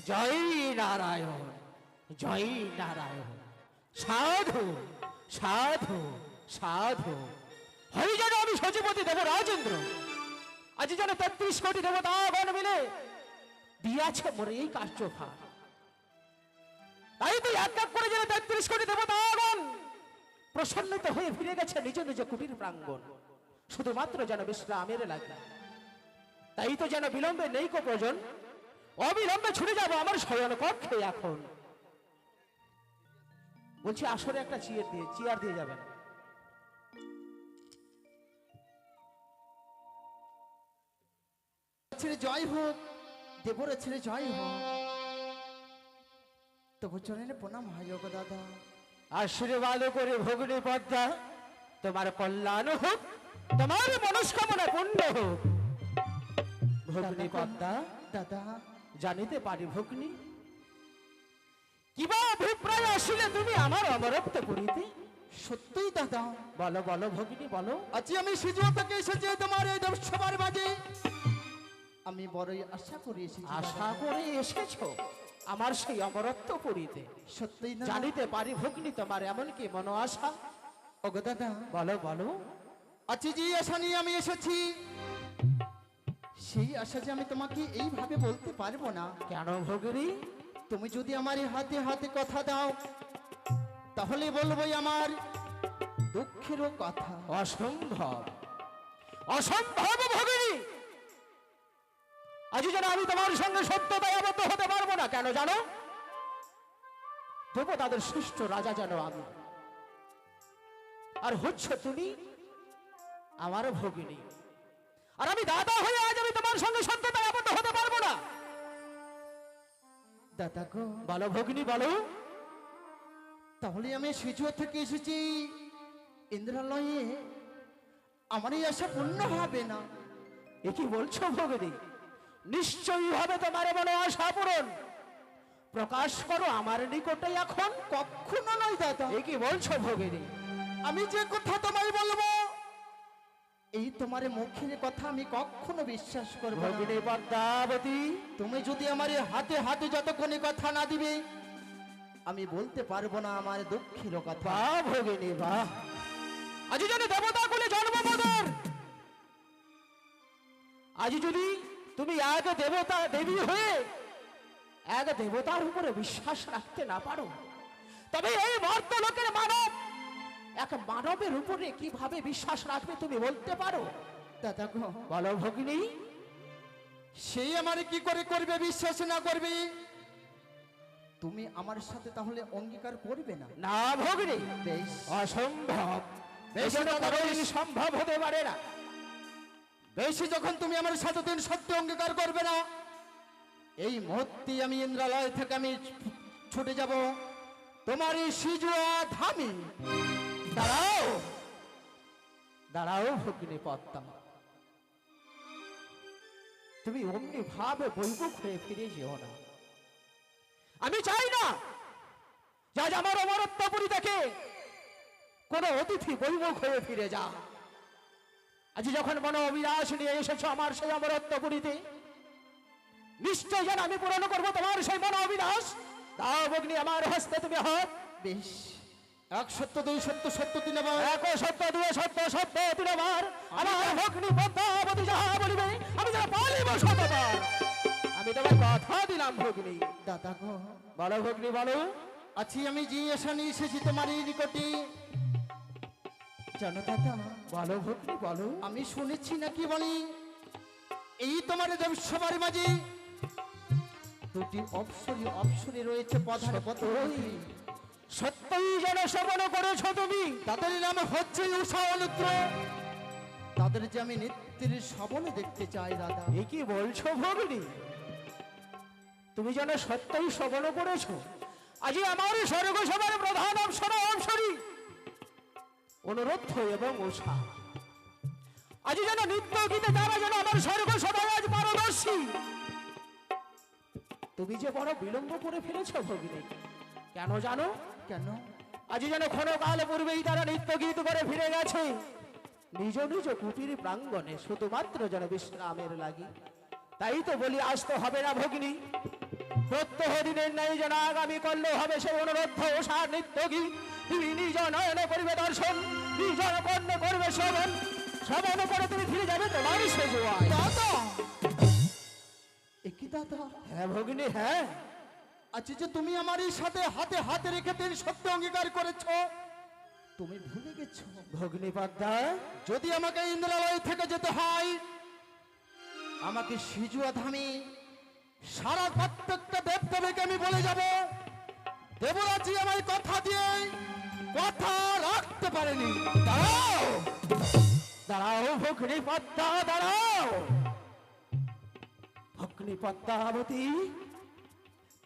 জয় নারায়ণ, জয় নারায়ণ। সাধু সাধু সাধু। হরি যেন আমি সচিবতী দেব রাজেন্দ্র, আজ যেন ৩৩ কোটি দেবতাগণ মিলে দিয়াছে মোর এই কার্যভার। তাই তো এক এক করে যেন ৩৩ কোটি দেবতাগণ প্রসন্নিত হয়ে ফিরে গেছে নিজ নিজ কুটির প্রাঙ্গণ, শুধুমাত্র যেন বিশ্রামের লাগে। তাই তো যেন বিলম্বে নেই কো প্রয়োজন, অবিলম্বে ছুটে যাব আমার শয়ন কক্ষে। এখন বলছি আসরে একটা চেয়ার দিয়ে যাবেন। ছেড়ে জয় হোক, দেবরে ছেড়ে জয় হোক। তবু চরণে প্রণাম হয় গো দাদা। আশীর্বাদ করে ভগ্নী পদ্মা, তোমার কল্যাণ হোক, তোমার মনস্কামনা পূর্ণ হোক। ভগ্নী পদ্মা, দাদা জানিতে পারি ভগ্নী, কিবা অভিপ্রায় আসিলে তুমি আমার অমরত্ব করিতে? সত্যই দাদা। বলো বলো ভগ্নী বলো। আজ আমি সিজুয়া থেকে এসেছি তোমার এই সবার মাঝে। আমি বড়ই আশা করে এসেছি। আশা করে এসেছো আমার সেই অমরত্ব করিতে? সত্যই না জানিতে পারি ভগ্নী তোমার এমন কি মনো আশা? ওগো দাদা, বলো বলো। আজ যে আশা নিয়ে আমি এসেছি, সেই আশা যে আমি তোমাকে এইভাবে বলতে পারবো না। কেন ভগ্নী? তুমি যদি আমার হাতে হাতে কথা দাও, তাহলে বলবোই আমার দুঃখেরও কথা। অসম্ভব, অসম্ভব ভগিনী। আজ যেন আমি তোমার সঙ্গে সত্যতায় আবদ্ধ হতে পারবো না। কেন জানো? দেবতাদের সুষ্ঠ রাজা যেন আমি, আর হচ্ছে তুমি আমার ভগিনী। আর আমি দাদা হয়ে আজ আমি তোমার সঙ্গে সত্যতায় আবদ্ধ হতে পারবো না। দাদা গো, বলো ভগিনী বলো। তাহলে আমি সিজুয়া থেকে এসেছি ইন্দ্রালয়ে, আমার এই আশা পূর্ণ হবে না। এ কি বলছো ভগিনী? নিশ্চয়ই হবে তোমার মনে আশা পূরণ। প্রকাশ করো আমার নিকটে এখন। কখনো নয় দাদা। এ কি বলছো ভগিনী? আমি যে কথা তোমায় বলবো, এই তোমার মুখের কথা আমি কখনো বিশ্বাস করবো না। ভগিনী পদ্মাবতী, তুমি যদি আমার হাতে হাতে যতক্ষণে কথা না দিবে, আমি বলতে পারবো না আমার দুঃখের কথা। বাহ ভগিনী বাহ। আজ যদি দেবতা কুলে জন্মমোদর, আজ যদি তুমি এক দেবতা দেবী হয়ে এক দেবতার উপরে বিশ্বাস রাখতে না পারো, তবে এই মর্ত লোকের মানব এক মানবের উপরে কিভাবে বিশ্বাস রাখবে তুমি বলতে পারো? দাদা গো, বলো ভগিনী। সেই আমারে কি করে করবে বিশ্বাস না করবে? তুমি আমার সাথে তাহলে অঙ্গীকার করবে না? না ভগিনী, বেশ, অসম্ভব। বেশ দাদা, বেশ। সম্ভব হতে পারে না। বেশি যখন তুমি আমার সাথে দিন সত্য অঙ্গীকার করবে না, এই মুহূর্তে আমি ইন্দ্রালয় থেকে আমি ছুটে যাব তোমার এই সিজুয়া ধামে। দাঁড়াও দাঁড়াও ভগিনী পদ্মা, তুমি অমনি ভাবে বৈকুক হয়ে ফিরে যেও না। আমি চাই না যে আজ আমার অমরত্বপুরী থেকে কোন অতিথি বৈমুখ হয়ে ফিরে যা। আজ যখন মন অবিনাশ নিয়ে এসেছো আমার সেই অমরত্বপুরীতে, নিশ্চয় যেন আমি পূরণ করবো তোমার সেই মন অবিনাশ। দাও ভগ্নী আমার হস্তে তুমি হাত। বেশ, এক সত্য দুই সত্য সত্য তিনবার, এক সত্য দুই সত্য সত্য তিনবার আমার ভগ্নী পদ্মাবতী যাহা বলিবে আমি যেন পালিব শতবার। আমি তোমার কথা দিলাম ভগ্নী। দাদা গো, বলো ভগ্নী বলো। আছি আমি যে আশা নিয়ে এসেছি তোমার এই নিকটে, জানো দাদা? বলো ভগ্নী বলো। আমি শুনেছি নাকি বলি, এই তোমার সবার মাঝে দুটি অপসরে রয়েছে প্রধান পদ্ধতি। সত্যই যেন শ্রবণ করেছো তুমি। তাদের নাম হচ্ছে উষা অনুত্র। তাদের যে আমি নিত্যের স্বপ্নে দেখতে চাই দাদা। এ কি বলছো ভগ্নী? তুমি যেন সত্যই শ্রবণ করেছো। আজ আমার স্বর্গ সভার প্রধান অপসরী অনুরোধ এবং উষা, আজ যেন নিত্য গীতে তারা যেন আমার স্বর্গ সভায় আজ পারদর্শী। তুমি যে বড় বিলম্ব করে ফেলেছো ভগিনী। কেন জানো? কেন? আজ যেন ক্ষণকাল পূর্বেই তারা নিত্য গীত করে ফিরে গেছে নিজ নিজ কুটির প্রাঙ্গণে, শুধুমাত্র যেন বিশ্রামের লাগি। তাই তো বলি আসতে হবে না ভগিনী। প্রত্যহ দিনের ন্যায় যেন আগামী করলে হবে সে অনুরোধ ও সার নিত্য গীত। তুমি নিজ নয়নে করবে দর্শন, নিজ কর্ণ করবে শ্রবণ, শ্রবণ করে তুমি ফিরে যাবে তোমার সে জোয়ায়। দাদা, একই দাদা, হ্যাঁ ভগিনী হ্যাঁ। আচ্ছা যে তুমি আমার এই সাথে হাতে হাতে রেখে তিন সত্য অঙ্গীকার করেছো, তুমি ভুলে গেছো ভগিনী পদ্মা, যদি আমাকে ইন্দ্রালয় থেকে যেতে হয়, আমাকে সিজুয়া ধামে সারা প্রত্যেকটা দেবদেবীকে আমি বলে যাব, দেবরাজি আমার কথা দিয়ে কথা রাখতে পারেনি। দাঁড়াও দাঁড়াও ভগিনী পদ্মা, দাঁড়াও ভগিনী পদ্মাবতী,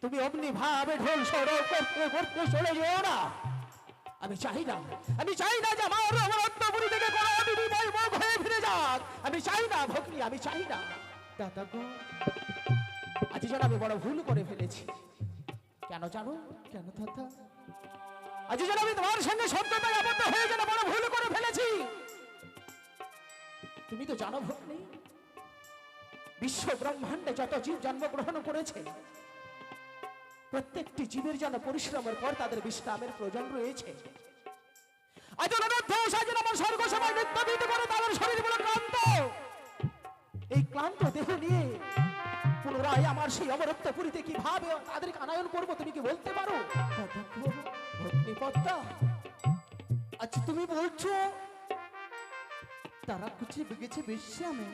তুমি অগ্নি ভাবে ঢোল সরব করতে করতে চলে যেও না। আমি চাই না, আমি চাই না যে আমার অমরত্বপুরী থেকে কোনো অবিনিময় মুখ হয়ে ফিরে যাক। আমি চাই না ভগ্নী, আমি চাই না। দাদা গো, আজ যেন আমি বড় ভুল করে ফেলেছি। কেন জানো? কেন দাদা? আজ যেন আমি তোমার সঙ্গে সত্যতায় আবদ্ধ হয়ে যেন বড় ভুল করে ফেলেছি। তুমি তো জানো ভগ্নী, বিশ্ব ব্রহ্মাণ্ডে যত জীব জন্মগ্রহণ করেছে, প্রত্যেকটি জীবের যেন পরিশ্রমের পর তাদের বিশ্রামের প্রয়োজন রয়েছে। আজ আমার স্বর্গ সবাই নিত্যবিত করে তাদের শরীরগুলো ক্লান্ত। এই ক্লান্ত দেহ নিয়ে পুনরায় আমার সেই অমরত্বপুরীতে কিভাবে তাদেরকে আনয়ন করবো তুমি কি বলতে পারো? ভগ্নী পদ্মা, আচ্ছা তুমি বলছো তারা কুচি গেছে বিশ্রামে,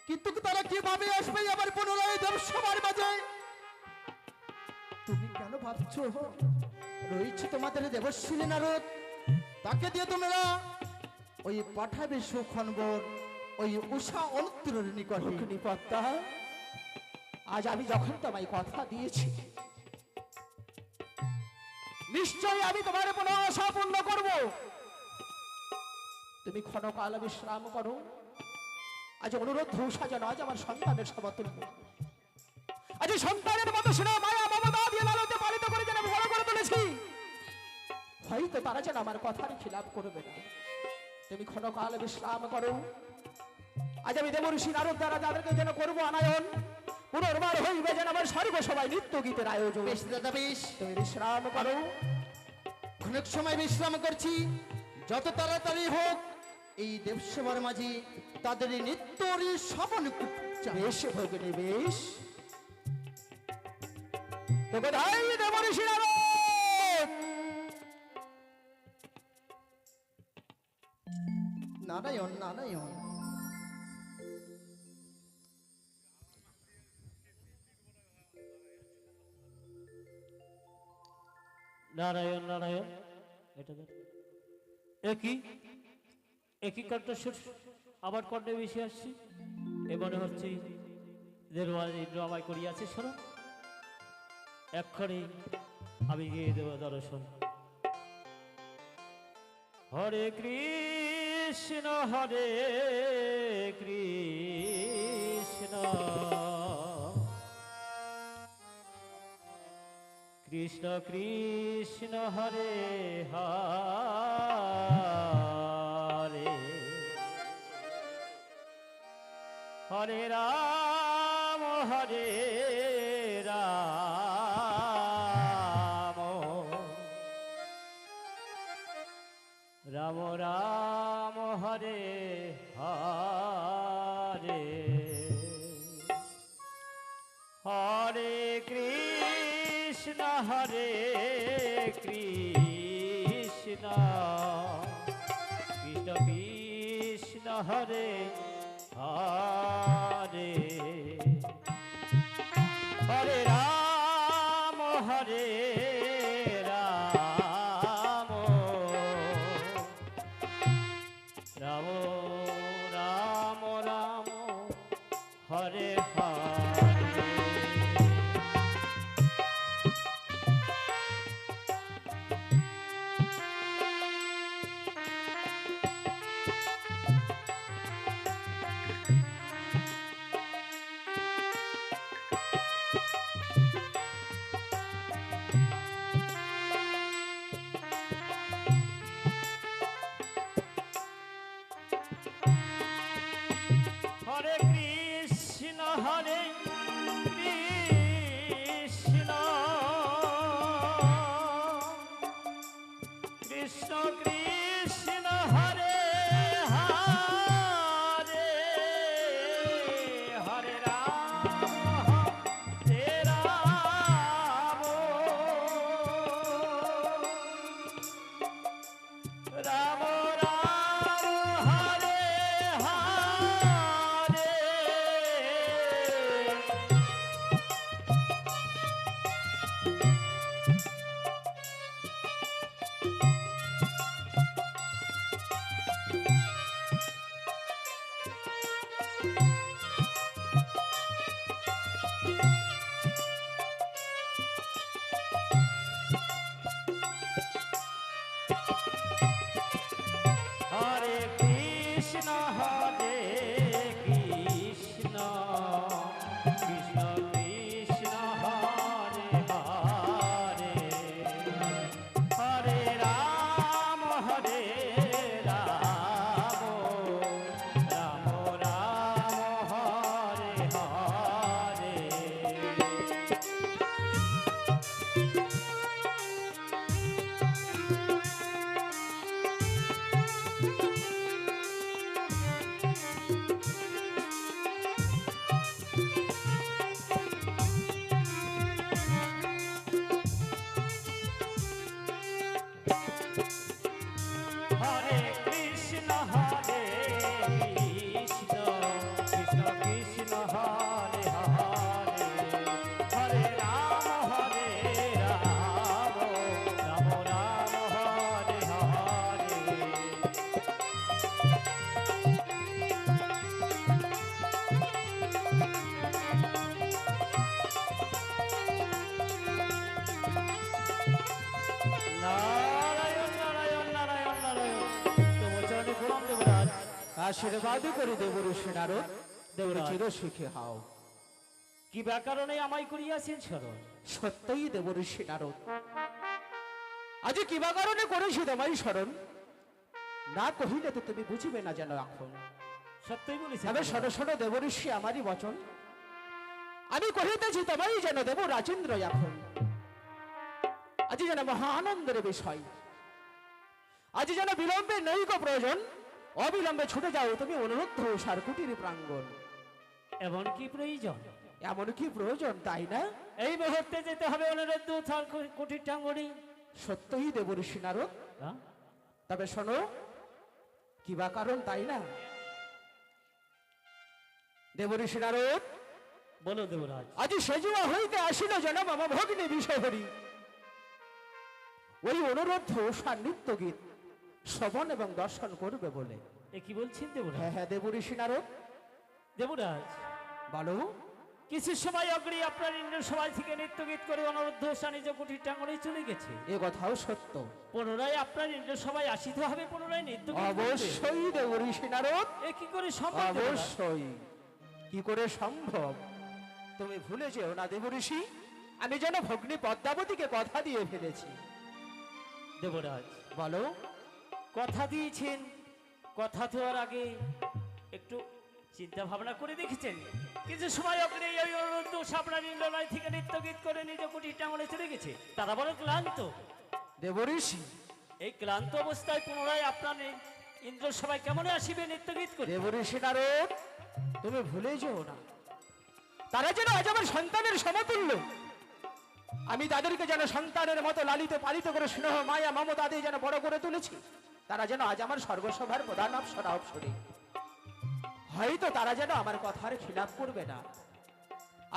কিন্তু তারা কিভাবে আসবে আবার পুনরায় দেব সবার মাঝে? তুমি কেন ভাবছো রয়েছে তোমাদের দেবশ্রী নারদ, তাকে দিয়ে তোমরা ওই পাঠাবে সুখনবর ওই উষা অনুত্তরের নিকট। ভগ্নী পদ্মা, আজ আমি যখন তোমায় কথা দিয়েছি, নিশ্চয়ই আমি তোমার কোনো আশা পূর্ণ করব। তুমি ক্ষণকাল বিশ্রাম করো। আজ অনুরোধ সাজানো, আজ আমার সন্তানের সমতুল্য, আজ সন্তানের মতো শুনে মায়া মমতা দিয়ে লালতে পালিত করে যেন আমি বড় করে তুলেছি, হয়তো তারা যেন আমার কথার খিলাপ করবে না। তুমি ক্ষণকাল বিশ্রাম করো। আজ আমি দেবঋষি নারদ দ্বারা যাদেরকে যেন করবো আনায়ন, পুনর্বার হইবে যেন আমার স্বর্গ সবাই নিত্য গীতের আয়োজন। বেশ দাদা বেশ, তুমি বিশ্রাম করো। অনেক সময় বিশ্রাম করছি, যত তাড়াতাড়ি হোক এই দেবসেবার মাঝে তাদের নিত্য শ্রবণ করতে। বেশ ভগিনী বেশ। তো কোথায় দেবঋষি নারদ? নারায়ণ নারায়ণ। নারায়ণ নারায়ণ, এটা একই একই কণ্ঠস্বর আবার কণ্ঠে বেশি আসছি। এ মনে হচ্ছে আমায় করিয়াছে স্মরণ, এক্ষণে আমি গিয়ে দেব দর্শন। হরে কৃষ্ণ হরে কৃষ্ণ কৃষ্ণ কৃষ্ণ হরে হরে, হরে রাম হরে রাম, রাম রাম হরে হরে, হরে কৃষ্ণ হরে কৃষ্ণ কৃষ্ণ কৃষ্ণ হরে হরে, হরে রাম হরে রাম, রাম রাম রাম হরে হরে। হরে কৃষ্ণ কৃষ্ণ কৃষ্ণ কৃষ্ণ হরে হরে হরে রাম রাম রাম হরে হরে হরে কৃষ্ণ কৃষ্ণ কৃষ্ণ কৃষ্ণ হরে হরে হরে রাম রাম রাম হরে হরে নারায়ণ নারায়ণ নারায়ণ নারায়ণ তোমার চরণে প্রণাম দেবরাজ। আশীর্বাদ করে দেব ঋষি নারদ, দেবর দেবরাজ। চির সুখী হও। কি ব্যাকরণে আমায় করিয়াছেন স্মরণ? সত্যই দেব ঋষি নারদ, আজ কিবা কারণে করেছি তোমায় স্মরণ, না কহিলে তো তুমি বুঝিবে না যেন এখন। সত্যই বলেছেন তবে দেবরাজ। শোনো শোনো দেব ঋষি আমারই বচন, আমি কহিতেছি তোমায় যেন দেব রাজেন্দ্র এখন। আজ যেন মহা আনন্দের বিষয়, আজ যেন বিলম্বে নৈক প্রয়োজন, অবিলম্বে ছুটে যাও তুমি অনুরুদ্ধ সার কুটির প্রাঙ্গণ। এমন কি প্রয়োজন? এমন কি প্রয়োজন তাই না? এই মুহূর্তে যেতে হবে অনুরোধ কুঠির টাঙ্গনি। সত্যই দেব ঋষি নারদ, তবে শোনো কিবা কারণ তাই না? দেব ঋষি নারদ, বলো দেবরাজ। আজ সেজুয়া হইতে আসিল যেন মামা ভগ্নী বিষহরি, ওই অনুরোধ সান্নিধ্য গীত শ্রবণ এবং দর্শন করবে বলে। এ কি বলছেন দেবরাজ? হ্যাঁ হ্যাঁ দেব ঋষি নারদ, দেবরাজ, বলো। কিছু সময় অগ্রি আপনার ইন্দ্র সবাই থেকে নৃত্য গীত করে অনুরোধ নিজ কুঠির টাঙ্গনে চলে গেছে। এ কথাও সত্য। পুনরায় আপনার ইন্দ্র সবাই আসিতে হবে, পুনরায় নৃত্য গীত করবে। অবশ্যই দেব ঋষি নারদ, এ কি করে সম্ভব দেবরাজ? অবশ্যই। কি করে সম্ভব? তুমি ভুলে যেও না দেব ঋষি, আমি যেন ভগ্নী পদ্মাবতীকে কথা দিয়ে ফেলেছি। দেবরাজ, বলো। কথা দিয়েছেন, কথা দেওয়ার আগে একটু চিন্তা ভাবনা করে দেখেছেন? কিছু সময় অগ্রে এই অনুরোধ আপনার ইন্দ্রলয় থেকে নৃত্য গীত করে নিজ কুঠির টাঙ্গনে চলে গেছে। তারা বড় ক্লান্ত। দেব ঋষি, এই ক্লান্ত অবস্থায় পুনরায় আপনার ইন্দ্র সবাই কেমন আসিবে নৃত্য গীত করে? দেব ঋষি নারদ, তুমি ভুলে যেও না তারা যেন আজ আমার সন্তানের সমতুল্য। আমি তাদেরকে যেন সন্তানের মতো লালিত পালিত করে স্নেহ মায়া মমতা দিয়ে যেন বড় করে তুলেছি। তারা যেন আজ আমার স্বর্গসভার প্রধান অপসরা অপসরে, হয়তো তারা যেন আমার কথার খিলাপ করবে না।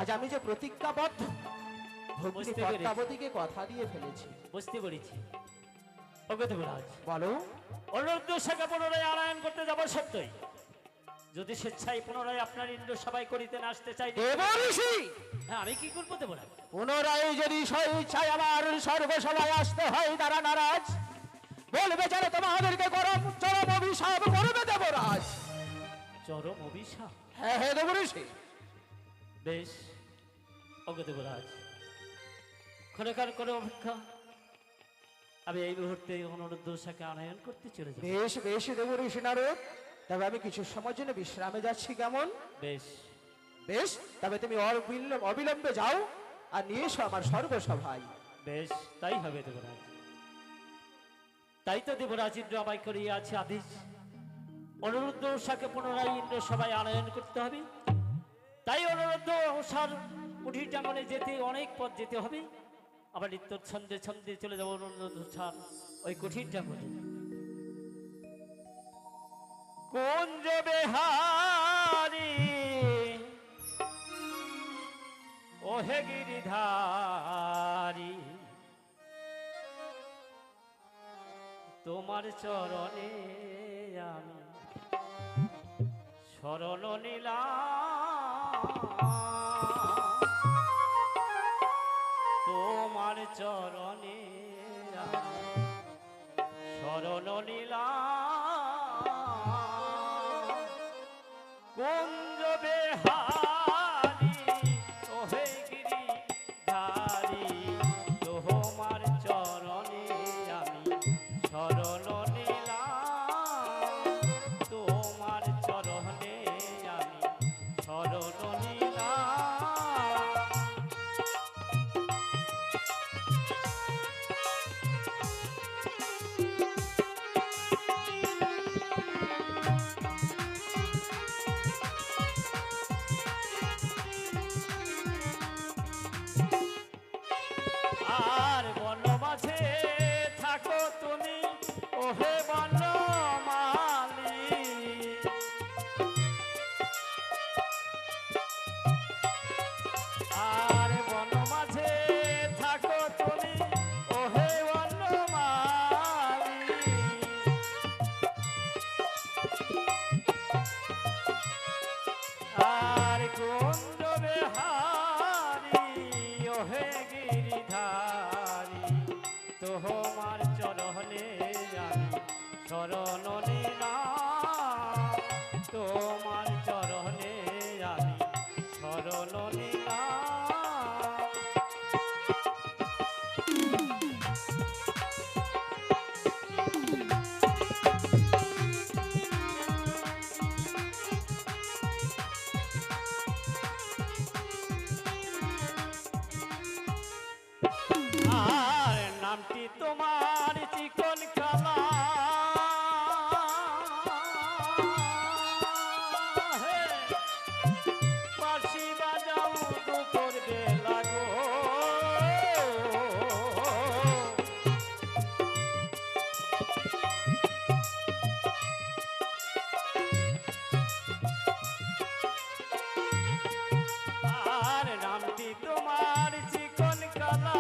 আজ আমি যে প্রতিজ্ঞাবদ্ধ ভগ্নী বুঝতে পেরেছি। পদ্মাবতীকে কথা দিয়ে ফেলেছি। বুঝতে পেরেছি। ওকে দেবরাজ, বলো। অনুরোধ শাখা পুনরায় আনায়ন করতে যাব সত্যই। যদি স্বেচ্ছায় পুনরায় আপনার ইন্দ্র সবাই করিতে না আসতে চাই, দেব ঋষি, হ্যাঁ আমি কি করবো দেবরাজ? পুনরায় যদি স্বেচ্ছায় আমার স্বর্গসভায় আসতে হয় তারা নারাজ, বলবে যেন তোমাদেরকে চরম অভিশাপ করবে দেবরাজ। চরম অভিশাপ? হ্যাঁ হ্যাঁ দেব ঋষি। বেশ ওকে দেবরাজ, ক্ষণকার করে অপেক্ষা। আমি এই মুহূর্তে অনুরোধ শাখা আনায়ন করতে চলে যাব। বেশ বেশ দেব ঋষি নারদ, তবে আমি কিছু সময়ের জন্য বিশ্রামে যাচ্ছি, কেমন? বেশ বেশ, তবে তুমি অবিলম্বে যাও আর নিয়ে এসো আমার স্বর্গসভায়। বেশ, তাই হবে দেবরাজ। তাই তো দেবরাজ ইন্দ্র আমায় করিয়া আছে আদেশ, অনুরুদ্ধ উষাকে পুনরায় ইন্দ্র সবাই আনয়ন করতে হবে। তাই অনুরুদ্ধ উষার কুঠির টাঙ্গনে যেতে অনেক পথ যেতে হবে। আবার নিত্য ছন্দে ছন্দে চলে যাবো অনুরুদ্ধ উষার ওই কুঠির টাঙ্গনে। কুঞ্জ বেহারি ওহে গিরিধারি, তোমার চরণে আমি শরণ নিলাম। ওহে গিরিধারী তোমার চরণে আমি শরণ নিলাম তোমার চরণে আমি শরণ নিলাম আর নামটি তোমার চিকন কালা বাঁশি বাজাও দুপুর বেলা গো আর নামটি তোমার চিকন কালা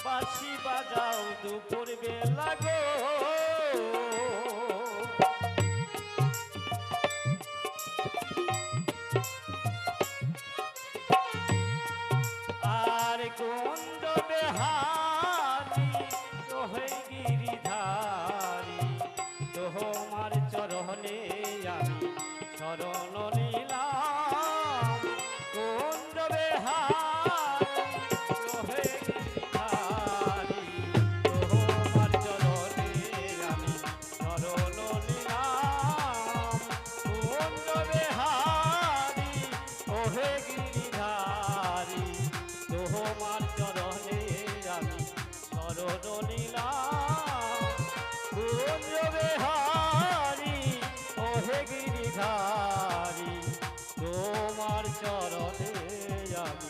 বাঁশি বাজাও দুপুর বেলা গো আর কুন্দ বেহারি ওহে গিরিধারী তোমার চরণে আমি শরণ নিলাম কুন্দ বেহারি ওহে গিরিধারী তোমার চরণে আমি শরণ নিলাম কুন্দ বেহারি ওহে গিরিধারী তোমার চরণে আমি শরণ নিলাম কুঞ্জ বিহারী ওহে গিরিধারী তোমার চরণে আমি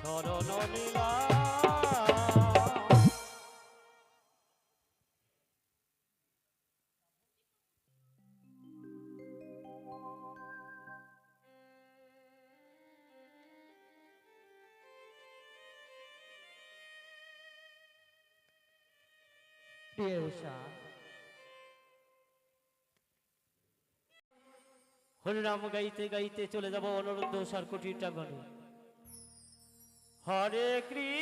শরণ নিলাম প্রিয় উষা, হরিনাম গাইতে গাইতে চলে যাব অনুরুদ্ধ সার কুটির টাঙ্গনে হরে কৃষ্ণ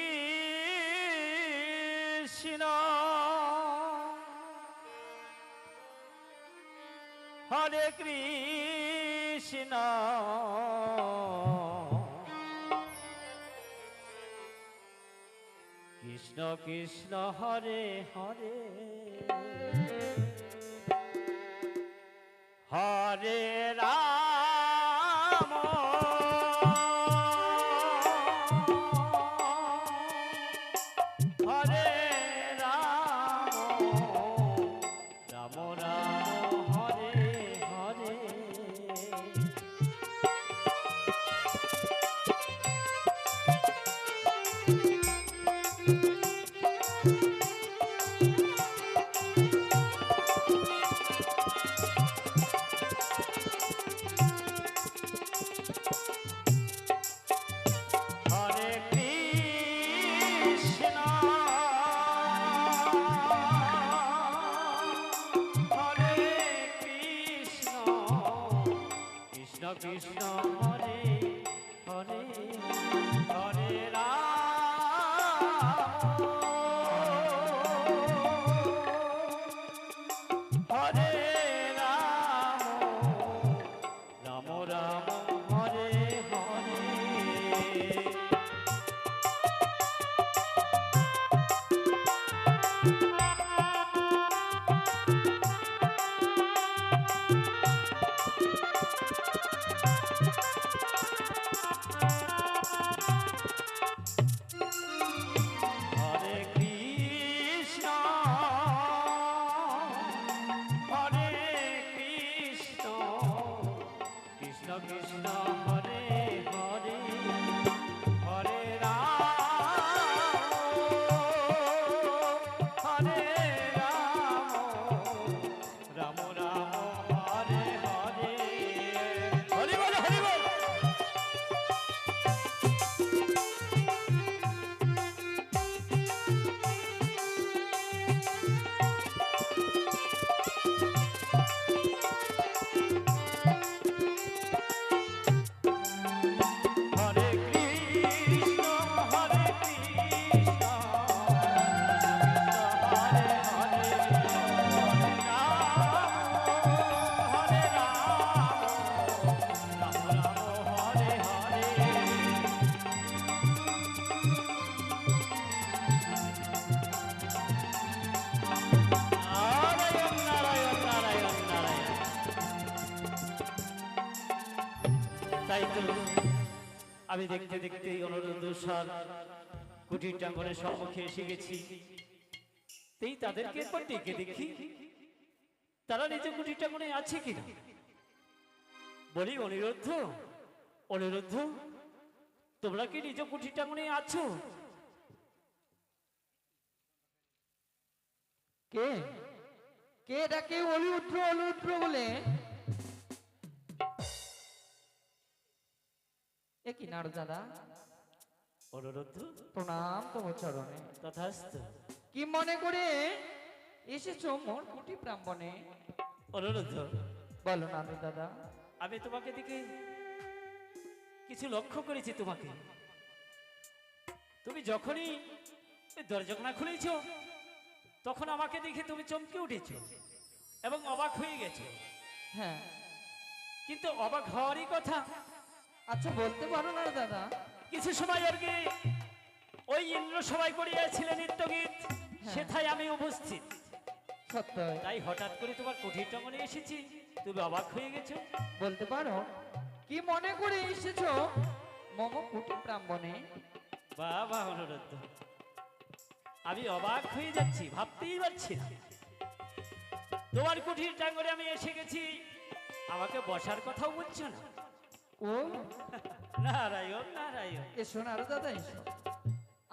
হরে কৃষ্ণ কৃষ্ণ কৃষ্ণ হরে হরে হরে রাম হরে রাম রাম রাম হরে হরে হরে কৃষ্ণ হরে কৃষ্ণ কৃষ্ণ কৃষ্ণ হরে হরে হরে রাম হরে রাম রাম রাম হরে হরে তাই তো আমি দেখতে দেখতে অনুরোধ সার কুটির টাঙ্গনের সম্মুখে এসে গেছি। তাই তাদেরকে একবার ডেকে দেখি তারা নিজ কুটির টাঙ্গনে আছে কিনা। বলি অনিরুদ্ধ, অনিরুদ্ধ, তোমরা কি নিজ কুটির টাঙ্গনে আছো? কে কে ডাকে অলিউদ্র অলিউদ্র বলে? এ কি নাড়ু দাদা? অনুরুদ্ধ, প্রণাম তোমার চরণে। তথাস্তু। কি মনে করে এসেছো মোর কুটি প্রাঙ্গণে? অনুরুদ্ধ, বলো নাড়ু দাদা। আমি তোমাকে দিকে কিছু লক্ষ্য করেছি। তোমাকে তুমি যখনই দরজা খুলেছ তখন আমাকে দেখে তুমি চমকে উঠেছ এবং অবাক হয়ে গেছো। হ্যাঁ, কিন্তু অবাক হওয়ারই কথা। আচ্ছা বলতে পারো নাড়ু দাদা? কিছু সময় আগে ওই ইন্দ্র সবাই করিয়াছিলেন নিত্যগীত, সেথায় আমি উপস্থিত। সত্য? তাই হঠাৎ করে তোমার কুঠির টাঙ্গনে এসেছি, তুমি অবাক হয়ে গেছো। বলতে পারো কি মনে করে এসেছো মম কুটি প্রাঙ্গণে? বাহ বাহ অনুরোধ, আমি অবাক হয়ে যাচ্ছি, ভাবতেই পারছি না। তোমার কুঠির টাঙ্গনে আমি এসে গেছি, আমাকে বসার কথাও বলছো না। ও নারায়ণ নারায়ণ। এসো নাড়ু দাদা, এসো,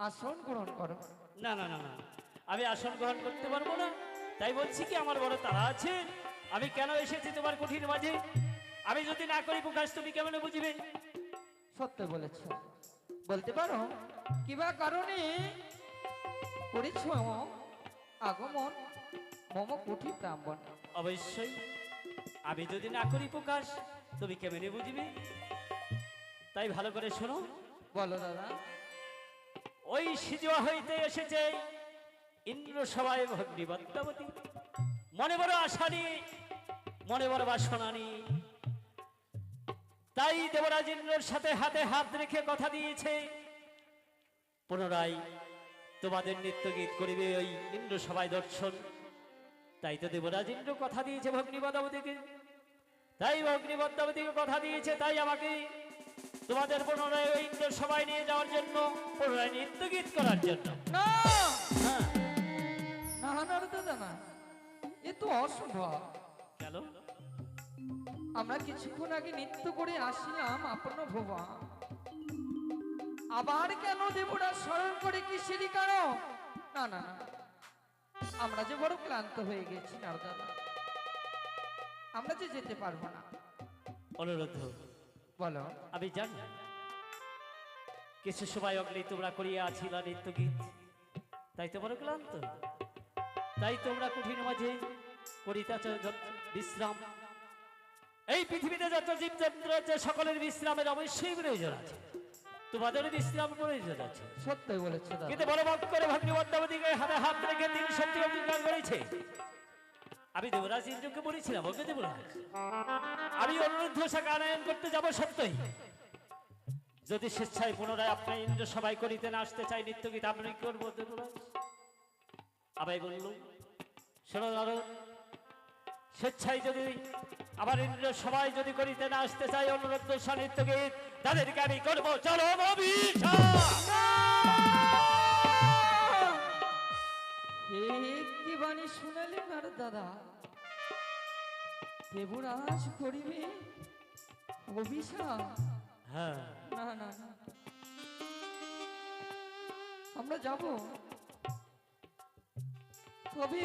আসন গ্রহণ করো। না না না না, আমি আসন গ্রহণ করতে পারবো না। তাই বলছি কি, আমার বড় তাড়া আছে। আমি কেন এসেছি তোমার কুঠির মাঝে, আমি যদি না করি প্রকাশ তুমি কেমন বুঝবে? সত্য বলেছ। বলতে পারো কিবা কারণে করেছ আগমন মম কুঠি প্রাঙ্গণ? অবশ্যই, আমি যদি না করি প্রকাশ তুমি কেমনে বুঝবে? তাই ভালো করে শোনো। বলো দাদা। ওই সিজুয়া হইতে এসেছে ইন্দ্র সভায় ভগ্নী পদ্মাবতী, মনে বড় আশা নিয়ে, মনে বড় বাসনা নিয়ে। তাই দেবরাজ ইন্দ্রের সাথে হাতে হাত রেখে কথা দিয়েছে পুনরায় তোমাদের নৃত্য গীত করিবে ওই ইন্দ্র সভায় দর্শন। তাই তো দেবরাজ ইন্দ্র কথা দিয়েছে ভগ্নী পদ্মাবতীকে, তাই ভগ্নী পদ্মাবতীকে কথা দিয়েছে, তাই আমাকে তোমাদের পুনরায় ওই ইন্দ্র সভায় নিয়ে যাওয়ার জন্য, পুনরায় নৃত্য গীত করার জন্য। না হ্যাঁ, না নাড়ু দাদা, না, এ তো অসম্ভব। কেন? আমরা কিছুক্ষণ আগে নৃত্য করে আসিলাম আপন ভুবা, আবার কেন দেবরা স্মরণ করে কি সেরি কারণ? না না না, আমরা যে বড় ক্লান্ত হয়ে গেছি নাড়ু দাদা, আমরা যে যেতে পারবো না। অনুরোধ, বলো। আমি জানি কিছু সময় অগ্নি তোমরা করিয়া আছিলা নৃত্য গীত, তাই তোমার ক্লান্ত, তাই তোমরা কঠিন মাঝে করিতেছ বিশ্রাম। এই পৃথিবীতে যত জীবজন্তু আছে সকলের বিশ্রামের অবশ্যই প্রয়োজন আছে, তোমাদের বিশ্রাম প্রয়োজন আছে। সত্যই বলেছো দাদা। কিন্তু বড় ভক্ত করে ভগ্নী পদ্মাবতীকে হাতে হাত রেখে তিন সত্যি অঙ্গীকার করেছে। আমি দেবরাজ ইন্দ্রকে বলেছিলাম, ওকে দেবরাজ আমি অনুরোধ শাখা আনয়ন করতে যাব সত্যই, যদি স্বেচ্ছায় পুনরায় আপনার ইন্দ্র সবাই করিতে না আসতে চাই নৃত্য গীত, আপনি কি করবো দেবরাজ? আবাই বলল, শোনো নারদ, স্বেচ্ছায় যদি আবার ইন্দ্র সবাই যদি করিতে না আসতে চাই অনুরোধ নৃত্য গীত, তাদেরকে আমি করবো চরম কি বাণী শুনালে নারদ দাদা? দেবরাজ করিবে অভিশাপ? হ্যাঁ, না না না, আমরা যাব, তবে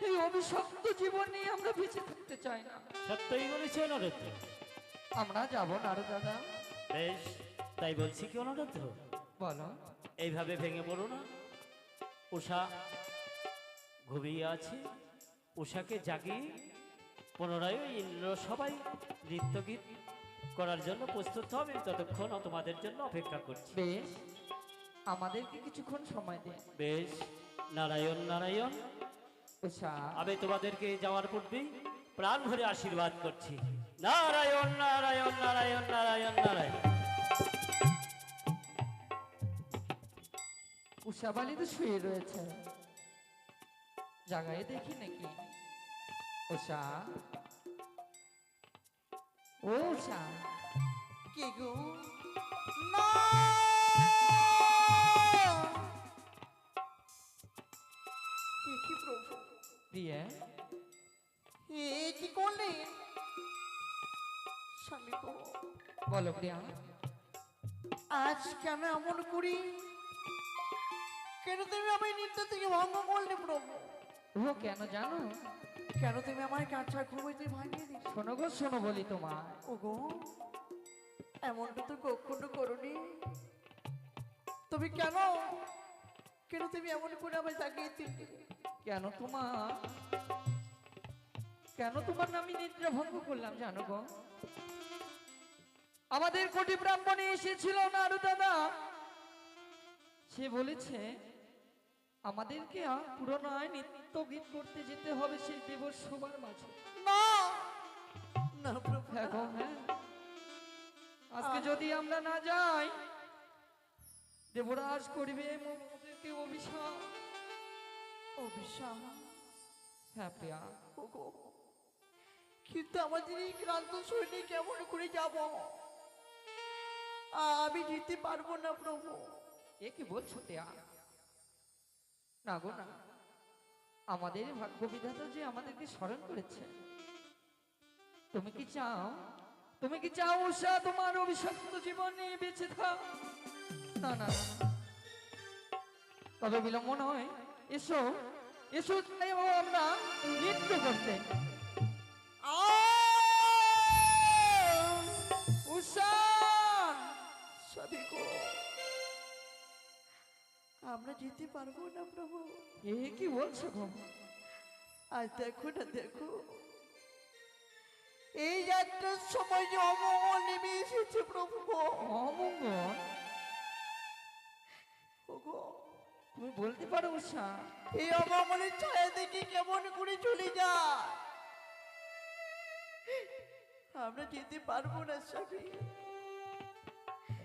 এই অভিশপ্ত জীবন নিয়ে আমরা বেঁচে থাকতে চাই না। সত্যই বলেছি অনুরোধ। আমরা যাব নারদ দাদা। বেশ, তাই বলছি কি অনুরোধ, বলো। এইভাবে ভেঙে পড়ো না। উষা ঘুমিয়ে আছে, উষাকে জাগিয়ে পুনরায় ওই ইন্দ্র সবাই নৃত্য গীত করার জন্য প্রস্তুত হবে, ততক্ষণ তোমাদের জন্য অপেক্ষা করছি। বেশ, আমাদেরকে কিছুক্ষণ সময় দিন। বেশ, নারায়ণ নারায়ণ। উষা, আমি তোমাদেরকে যাওয়ার পূর্বেই প্রাণ ভরে আশীর্বাদ করছি। নারায়ণ নারায়ণ নারায়ণ নারায়ণ নারায়ণ। উষা বালি তো শুয়ে রয়েছে, জাগায় দেখি নাকি? উষা, ও উষা, কে গো না এ কি প্রভু প্রিয়া এ কি করলেন স্বামী গো বলো প্রিয়া আজ কেন এমন করি কেন তুমি আমার নিত্য থেকে ভঙ্গ করলে প্রভু ও কেন জানো কেন তুমি আমার কাঁচা ঘুমাইতে ভাঙিয়ে দিলে শোনো গো শোনো বলি তোমার ওগো এমনটা তো কখনো করনি তুমি কেন কেন তুমি এমন করে আমায় তাকিয়ে দিলে কেন তোমার নামে নিদ্রা ভঙ্গ করলাম জানো গো আমাদের কোটি ব্রাহ্মণে এসেছিল নারু দাদা সে বলেছে আমাদেরকে পুরোনায় নিত্য গীত করতে যেতে হবে সেই দেবর সবার মাঝে না না প্রভু হ্যাঁ গো হ্যাঁ আজকে যদি আমরা না যাই দেবরাজ করবে আমাদেরকে অভিশাপ অভিশাপ হ্যাঁ প্রিয়া ওগো কিন্তু আমাদের এই ক্লান্ত শরীরে কেমন করে যাব আমি যেতে পারবো না প্রভু এ কি বলছো প্রিয়া না গো না আমাদের ভাগ্য বিধাতা যে আমাদেরকে স্মরণ করেছে তুমি কি চাও উষা তোমার অভিশপ্ত জীবন নিয়ে বেঁচে থাক না না না, না। তবে বিলম্ব নয় এসো এসো যাইও আমরা নৃত্য করতে উষা স্বামী গো আমরা যেতে পারবো না প্রভু এ কি বলছো গো আজ দেখো না দেখো এই যাত্রার সময় যে অমঙ্গল নেমে এসেছে প্রভু গো। অমঙ্গল ওগো তুমি বলতে পারো উষা এই অমঙ্গলের ছায়া দেখে কেমন করে চলে যায় আমরা যেতে পারবো না স্বামী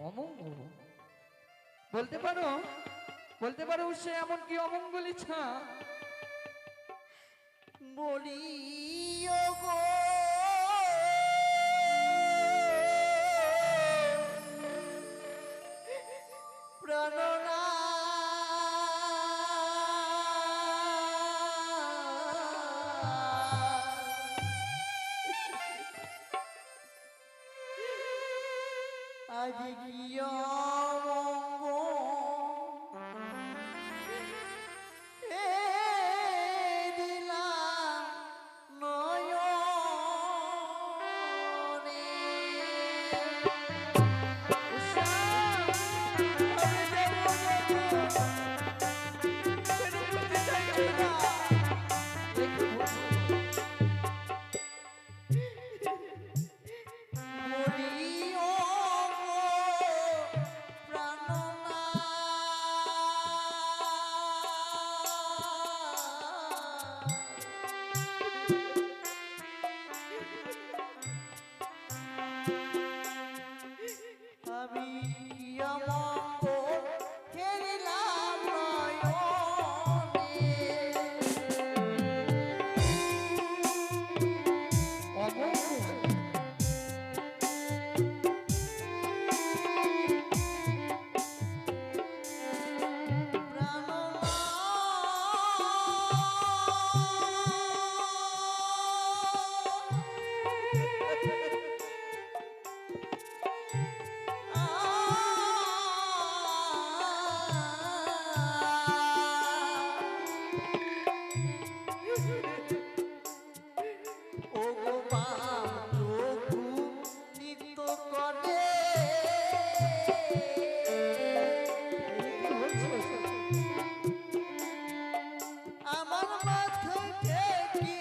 অমঙ্গল বলতে পারো উষা এমন কি অমঙ্গল ইচ্ছা বলি ওগো প্রাণনা আজ গিয়া আমার মাথায় কি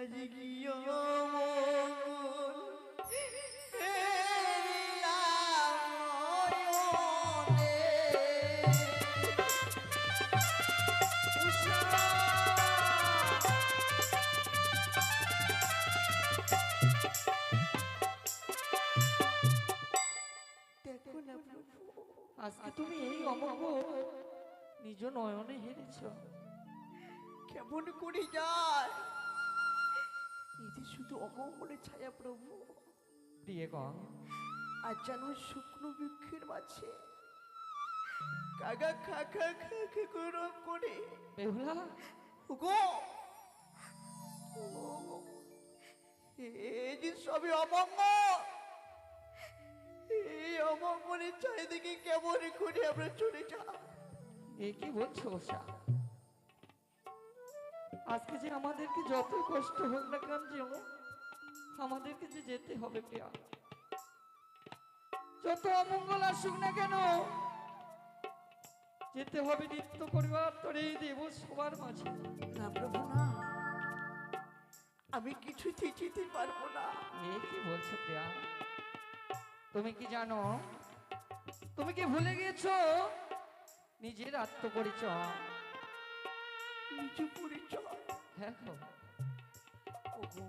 আজ গিয়ে মঙ্গল এলাম নয়নে। দেখো না প্রভু, আজকে তুমি এই অমঙ্গ নিজ নয়নে হেরেছ। কেমন করে যায় এই যে শুধু অমঙ্গলের ছায়া প্রভু। প্রিয়গণ, আর যেন শুকনো বৃক্ষের মাঝে কাকা খা খা খা খা গরম করে বেহুলা গো এই যে সবই অমঙ্গল, এই অমঙ্গলের ছায়া দেখে কেমন করে আমরা চলে যাই। এ কি বলছো ওষা? আজকে যে আমাদেরকে যত কষ্ট হোক না কেন যেও আমাদেরকে যে যেতে হবে প্রিয়া। যত অমঙ্গল আসুক না কেন যেতে হবে নিত্য পরিবার তোর এই দেব সবার মাঝে। না প্রভু না, আমি কিছুতেই যেতে পারবো না। এ কি বলছো প্রিয়া? তুমি কি জানো, তুমি কি ভুলে গেছো নিজের আত্মপরিচয়? নিচু পরিচয় হ্যাঁ গো। ওগো,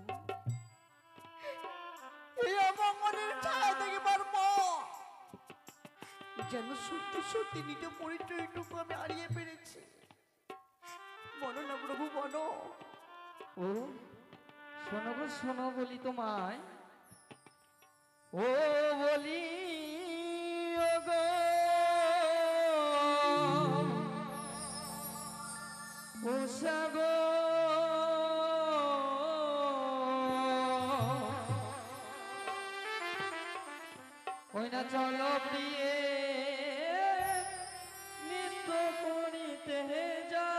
এই অমঙ্গলের ছায়া থেকে পারবো যেন সত্যি সত্যি নিজ পরিচয়টুকু আমি হারিয়ে ফেলেছি। বলো না প্রভু বলো। ও শোনো গো শোনো বলি তোমায়, ও বলি ও গো ও সাগো ওই না চলো প্রিয়ে নৃত্য করিতে যা।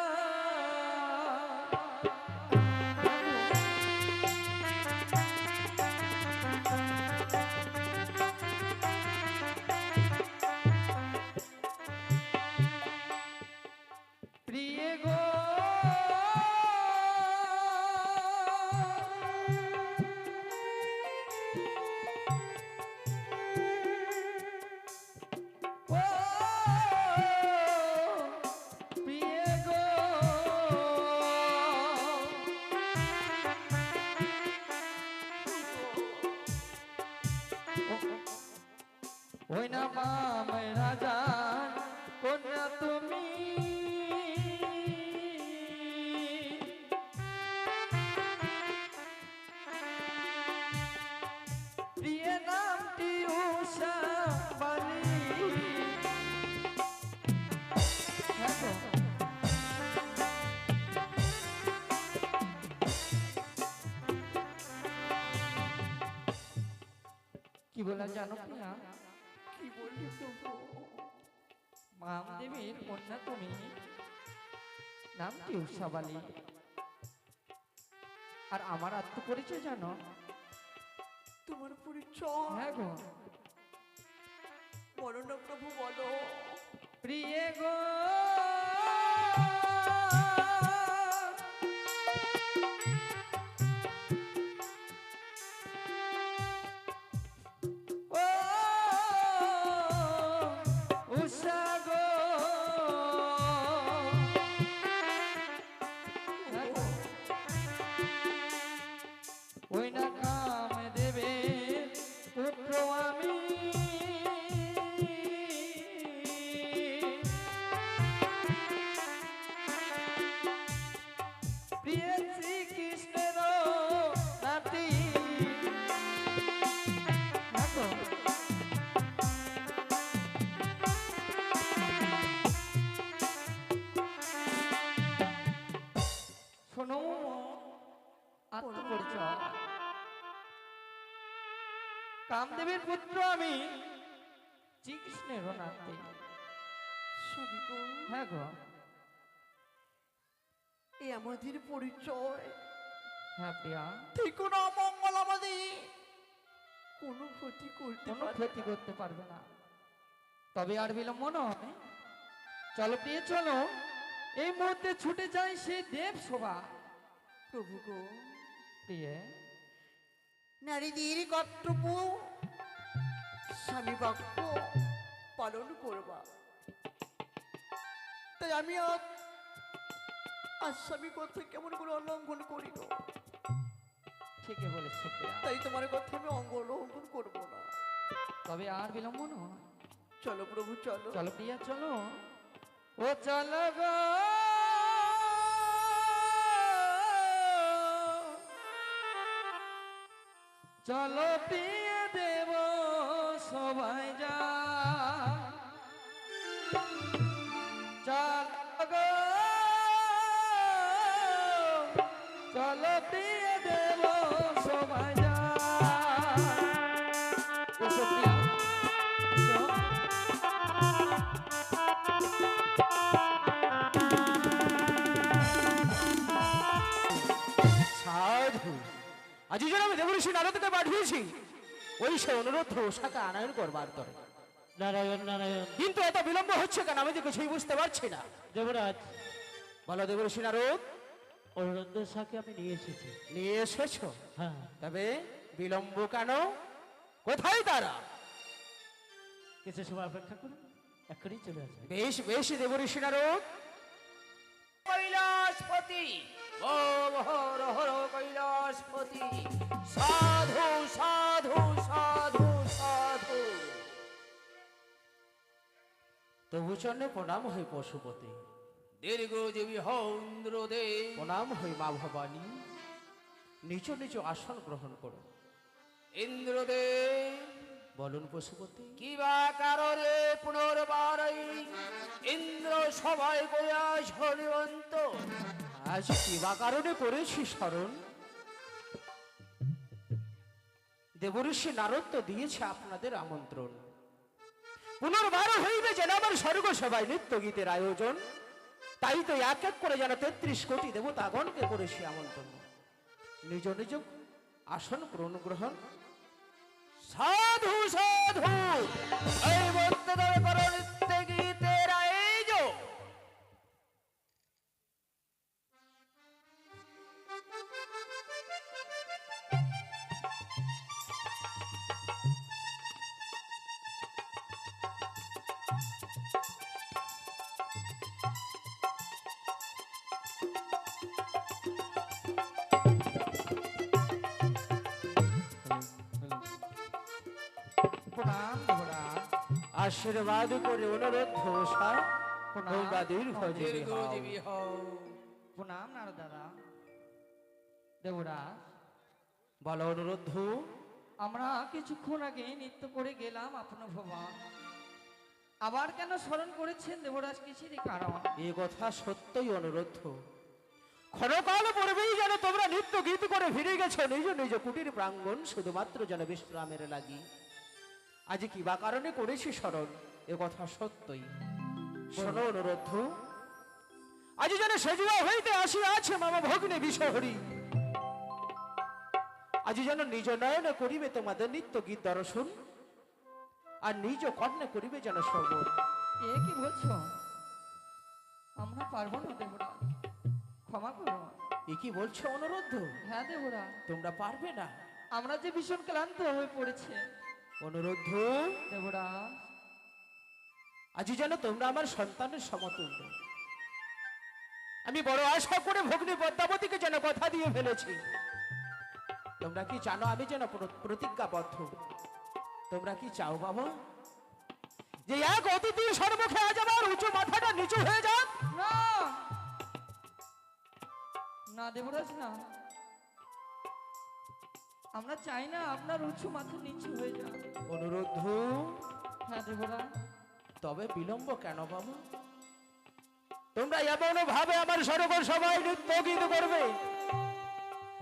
প্রিয়ে গো ও প্রিয়ে গো ওই না মামায় রাজা কন্যা তুমি প্রিয় নামটি উষা বালি। কি বলা জানো প্রিয়া? কি বললি প্রভু? মামদেবীর কন্যা তুমি, নামটি উষাবালী। আর আমার আত্মপরিচয় জানো? তোমার পরিচয় হ্যাঁ গো। বলো না প্রভু বলো। প্রিয়ে গো ও উষা গো ওই না কাম দেবে পুত্র আমি প্রিয় শ্রীকৃষ্ণের নাতি। শোনো আত্মপরিচয়, কামদেবের পুত্র আমি, শ্রীকৃষ্ণের নাতি। সবই গো, হ্যাঁ গো। এই আমাদের পরিচয়। হ্যাঁ প্রিয়া, ঠিক কোনো অমঙ্গল আমাদের কোনো ক্ষতি করতে কোনো পারবে ক্ষতি না। করতে পারবে না। তবে আর বিলম্ব নয়, চলো প্রিয় চলো এই মুহূর্তে ছুটে যাই সেই দেব সভা। প্রভু গো, প্রিয়ে নারীদের কর্তব্য স্বামী বাক্য পালন করবা, তাই আমি আর স্বামী কথা কেমন করে অলঙ্ঘন করি গো। ঠিকই বলেছ প্রিয়া, তাই তোমার কথা আমি অলঙ্ঘন করবো না। তবে আর বিলম্ব নয়, চলো প্রভু চলো। চলো প্রিয়া চলো, ও চলো গো চলো প্রিয়া দেব সবাই যা, চলো গো চলো প্রিয়া দেব সবাই যা। এসো প্রিয়া, এসো। সাধু, আজ যেন আমি দেবঋষি নারদকে পাঠিয়েছি ওই সে অনুরোধ সাকে আনয়ন করবার তরে, নারায়ণ নারায়ণ। কিন্তু এত বিলম্ব হচ্ছে কেন আমি তো কিছুই বুঝতে পারছি না। দেবরাজ, বলো দেবঋষি নারদ, অনুরোধ সাকে আমি নিয়ে এসেছি। নিয়ে এসেছো? হ্যাঁ, তবে বিলম্ব কেন? কোথায় তারা? কিছু সময় অপেক্ষা করুন, এক্ষুনি চলে আসবে। বেশ বেশ দেবঋষি নারদ। কৈলাসপতি, ওম হর হর কৈলাসপতি, সাধু সাধু সাধু সাধু। তবু চরণে প্রণাম হই পশুপতি, দীর্ঘজীবী হন্দ্রদেব। প্রণাম হই মা ভবানী, নিজ নিজ আসন গ্রহণ করো। ইন্দ্রদেব বলুন পশুপতি, কি বা কারণে পুনর্বার ইন্দ্র সবাই করিয়াছ নিমন্ত? আজ কি বা কারণে করেছি স্মরণ? দেবঋষি নারদ তো দিয়েছে আপনাদের আমন্ত্রণ, পুনর্বার হইবে যেন আমার স্বর্গ সভায় নৃত্য গীতের আয়োজন। তাই তো এক এক করে যেন 33 কোটি দেবতাগণকে করেছি আমন্ত্রণ। নিজ নিজ আসন গ্রহণ। সাধু সাধু, এই মধ্যে তবে করো নৃত্য গীতের আয়োজন। প্রণাম দেবরাজ, আশীর্বাদ করে অনুরোধ ঘোষায় তোমরা দীর্ঘজীবী হও। প্রণাম নারদ দাদা। দেবরাজ, বলো অনুরোধ। আমরা কিছুক্ষণ আগে নৃত্য করে গেলাম আপনার ভগবান, আবার কেন স্মরণ করেছেন দেবরাজ, কিসেরই কারণ? এ কথা সত্যই অনুরোধ। ক্ষণকাল পূর্বেই যেন তোমরা নৃত্য গীত করে ফিরে গেছো নিজ নিজ কুটির প্রাঙ্গণ, শুধুমাত্র যেন বিশ্রামের লাগি। আজ কি বা কারণে করেছি স্মরণ, এ কথা সত্যই। শোনো অনুরোধ, আজ যেন সেজুয়া হইতে আসিয়া আছে মামা ভগ্নে বিষহরি। আজ যেন নিজ নয়নে করিবে তোমাদের নিত্য গীত দর্শন, আর নিজ কর্ণে করিবে যেন শ্রবণ। এ কি বলছো? আমরা পারবো না দেবরাজ, ক্ষমা করো। এ কি বলছো অনুরোধ? হ্যাঁ দেবরাজ, তোমরা পারবে না? আমরা যে ভীষণ ক্লান্ত হয়ে পড়েছে অনুরোধ, দেবরাজ। আজ যেন তোমরা আমার সন্তানের সমতুল্য। আমি বড় আশা করে ভগ্নী পদ্মাবতীকে যেন কথা দিয়ে ফেলেছি। তোমরা কি জানো আমি যেন প্রতিজ্ঞাবদ্ধ? তোমরা কি চাও বাবা যে এক অতিথির সর্বক্ষে আজ আমার উঁচু মাথাটা নিচু হয়ে যাক? না না দেবরাজ, না, আমরা চাই না আপনার উঁচু মাথা নিচু হয়ে যাক। অনুরোধ, হ্যাঁ দেবরাজ। তবে বিলম্ব কেন বাবা? তোমরা এমন ভাবে আমার সরোবর সবাই নৃত্য গীত করবে,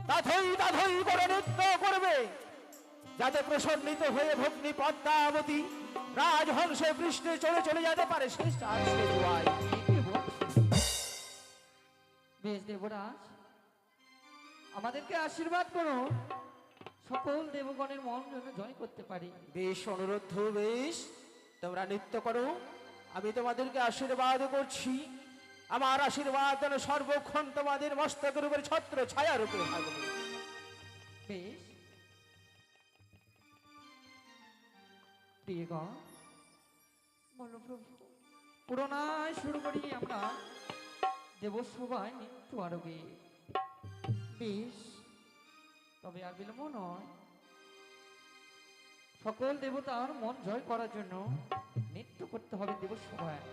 তাথই তাথই করে নৃত্য করবে, যাতে প্রসন্নিত হয়ে ভগ্নী পদ্মাবতী রাজহংসে পৃষ্ঠে চলে চলে যেতে পারে। শেষ চার সে জোয়াই। কি বলছো? বেশ দেবরাজ, আমাদেরকে আশীর্বাদ করো, সকল দেবগণের মন যেন জয় করতে পারি। বেশ অনুরোধ, বেশ তোমরা নৃত্য করো, আমি তোমাদেরকে আশীর্বাদ করছি। আমার আশীর্বাদ যেন সর্বক্ষণ তোমাদের মস্তকের উপরে ছত্র ছায়া রূপে থাকবে। বেশ প্রিয়গণ, বলো প্রভু। পুরোনায় শুরু করি আমরা দেবসভায় নৃত্য আরবে। বেশ, তবে আর বিলম্ব নয়, সকল দেবতার মন জয় করার জন্য নৃত্য করতে হবে দেবসভায়।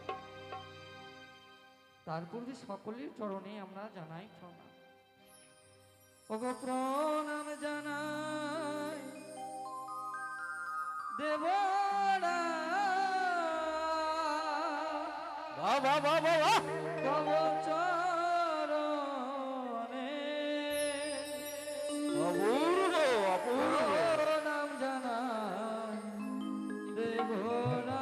তার পূর্বে সকলের চরণে আমরা জানাই প্রণাম। ওগো প্রণাম জানাই দেবরা, বাহ বাহ বাহ বাহ বাহ। তব চরণে অপূর্ব অপূর্ব। প্রণাম জানাই দেবরা।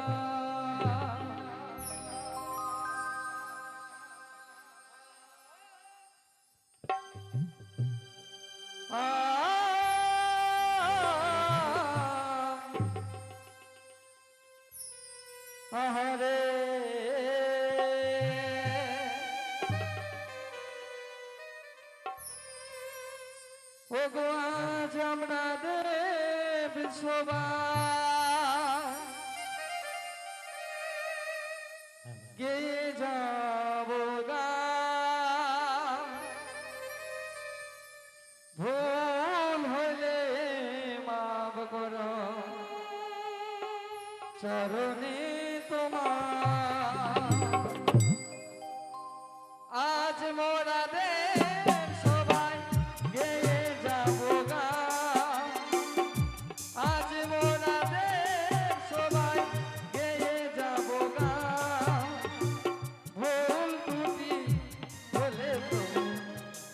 আহারে ও গো আজ আমরা দেব সবাই গেয়ে যাব গান। ভুল হলে মাফ করো চরণে তোমার। আজ মোরা দেব সবাই গেয়ে যাব গান। আজ মোরা দেব সবাই গেয়ে যাব গান। ভুল ত্রুটি হলে প্রভু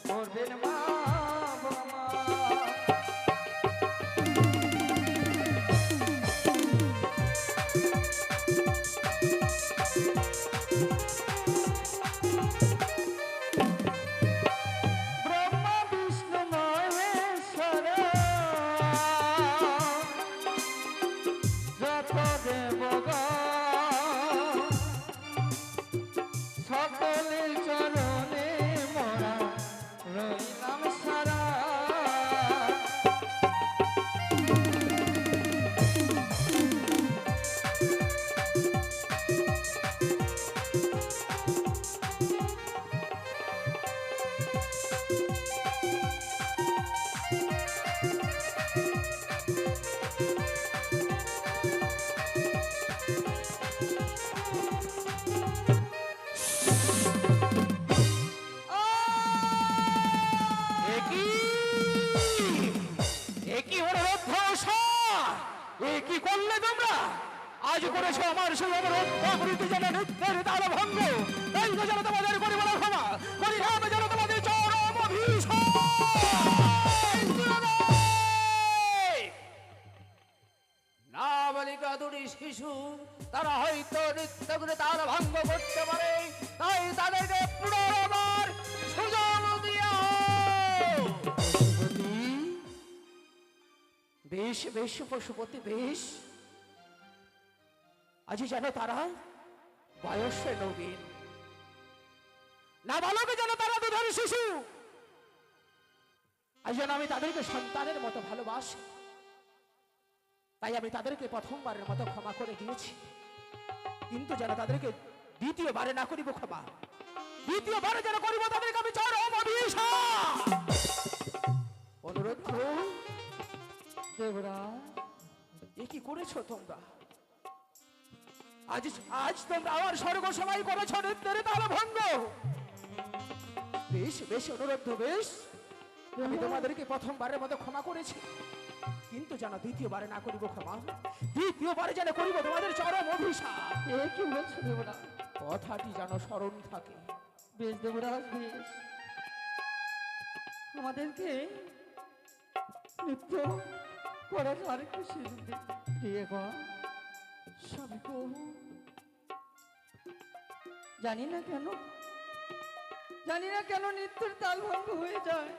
করবেন মাফ আমার। ব্রহ্মা বিষ্ণু মহেশ্বর যত দেবগণ সকলের চরণে মোরা রইলাম সারা। একই অনুরোধ একই করলে তোমরা? আজ করেছো আমার সেই অনুরোধ অবৃত্তি যেন নৃত্যের তাল ভঙ্গ। এই তো যেন তোমাদের করি বলা ক্ষমা করি না, যেন তোমাদের চরম অভিশাপ। নাবালিকা দুটি শিশু তারা হয়তো নৃত্য করে তাল ভঙ্গ করতে পারে, তাই তাদেরকে পুনরাবার সুযোগ দিয়া। বেশ বেশ পশুপতি বেশ। আজ যেন তারা বয়সে নবীন, নাবালকে যেন তারা দুধের শিশু। আজ যেন আমি তাদেরকে সন্তানের মতো ভালোবাসি, তাই আমি তাদেরকে প্রথমবারের মতো ক্ষমা করে দিয়েছি। কিন্তু যেন তাদেরকে দ্বিতীয়বারে না করিব ক্ষমা, দ্বিতীয়বারে যেন করিব তাদেরকে আমি চরম অভিশাপ। অনুরোধ দেবরা, এ কি করেছো তোমরা? আজ আজ তোমরা আমার স্বর্গ সমাই করেছো নৃত্যের তাল ভঙ্গ। বেশ বেশ অনুরোধ বেশ, আমি তোমাদেরকে প্রথমবারের মতো ক্ষমা করেছি, কিন্তু যেন দ্বিতীয়বারে না করিব ক্ষমা, দ্বিতীয়বারে যেন করিব তোমাদের চরম অভিশাপ। এ কি বলছো দেবরা? কথাটি যেন স্মরণ থাকে। বেশ দেবরাজ বেশ, আমাদেরকে নৃত্য করার আরেকটু সুযোগ দিন প্রিয়গণ। স্বামী গো, জানি না কেন, জানি না কেন নৃত্যের তাল ভঙ্গ হয়ে যায়।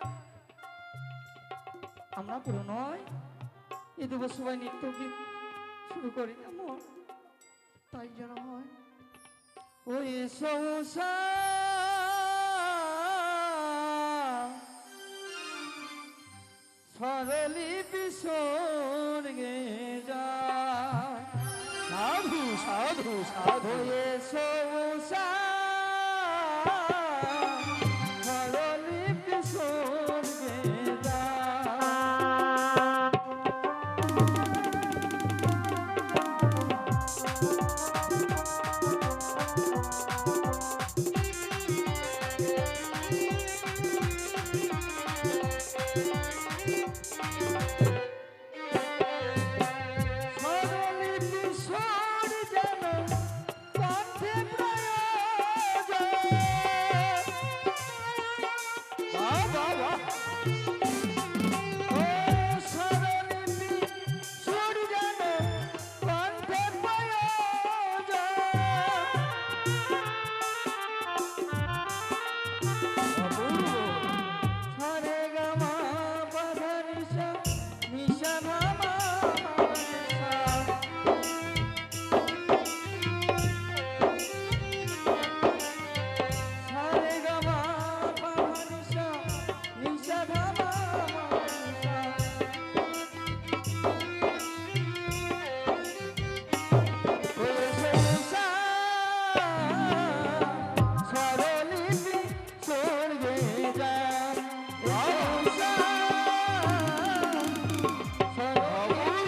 আমরা পুরো নয় এ দেবো সবাই নৃত্য গীত শুরু করি এমন, তাই যেন হয়। ওই সংসার স্বরলিপি স্বর্গে যায় সাধু সাধু সাধু এসো উষা স্বরলিপি স্বর্গে যায় স্বরলিপি স্বর যেন কণ্ঠে প্রয়োজন। বাহ, বাহ, বাহ। ও স্বরলিপি স্বর যেন কণ্ঠে প্রয়োজন। সারে গা মা পা ধা নি সা, নি সা ধা মা মা নি সা। সারে গা মা পা ধা নি সা, নি সা ধা মা মা নি সা। ওরে সৌসা, স্বরলিপি স্বর্গে যায়। সৌসা, স্বরলিপি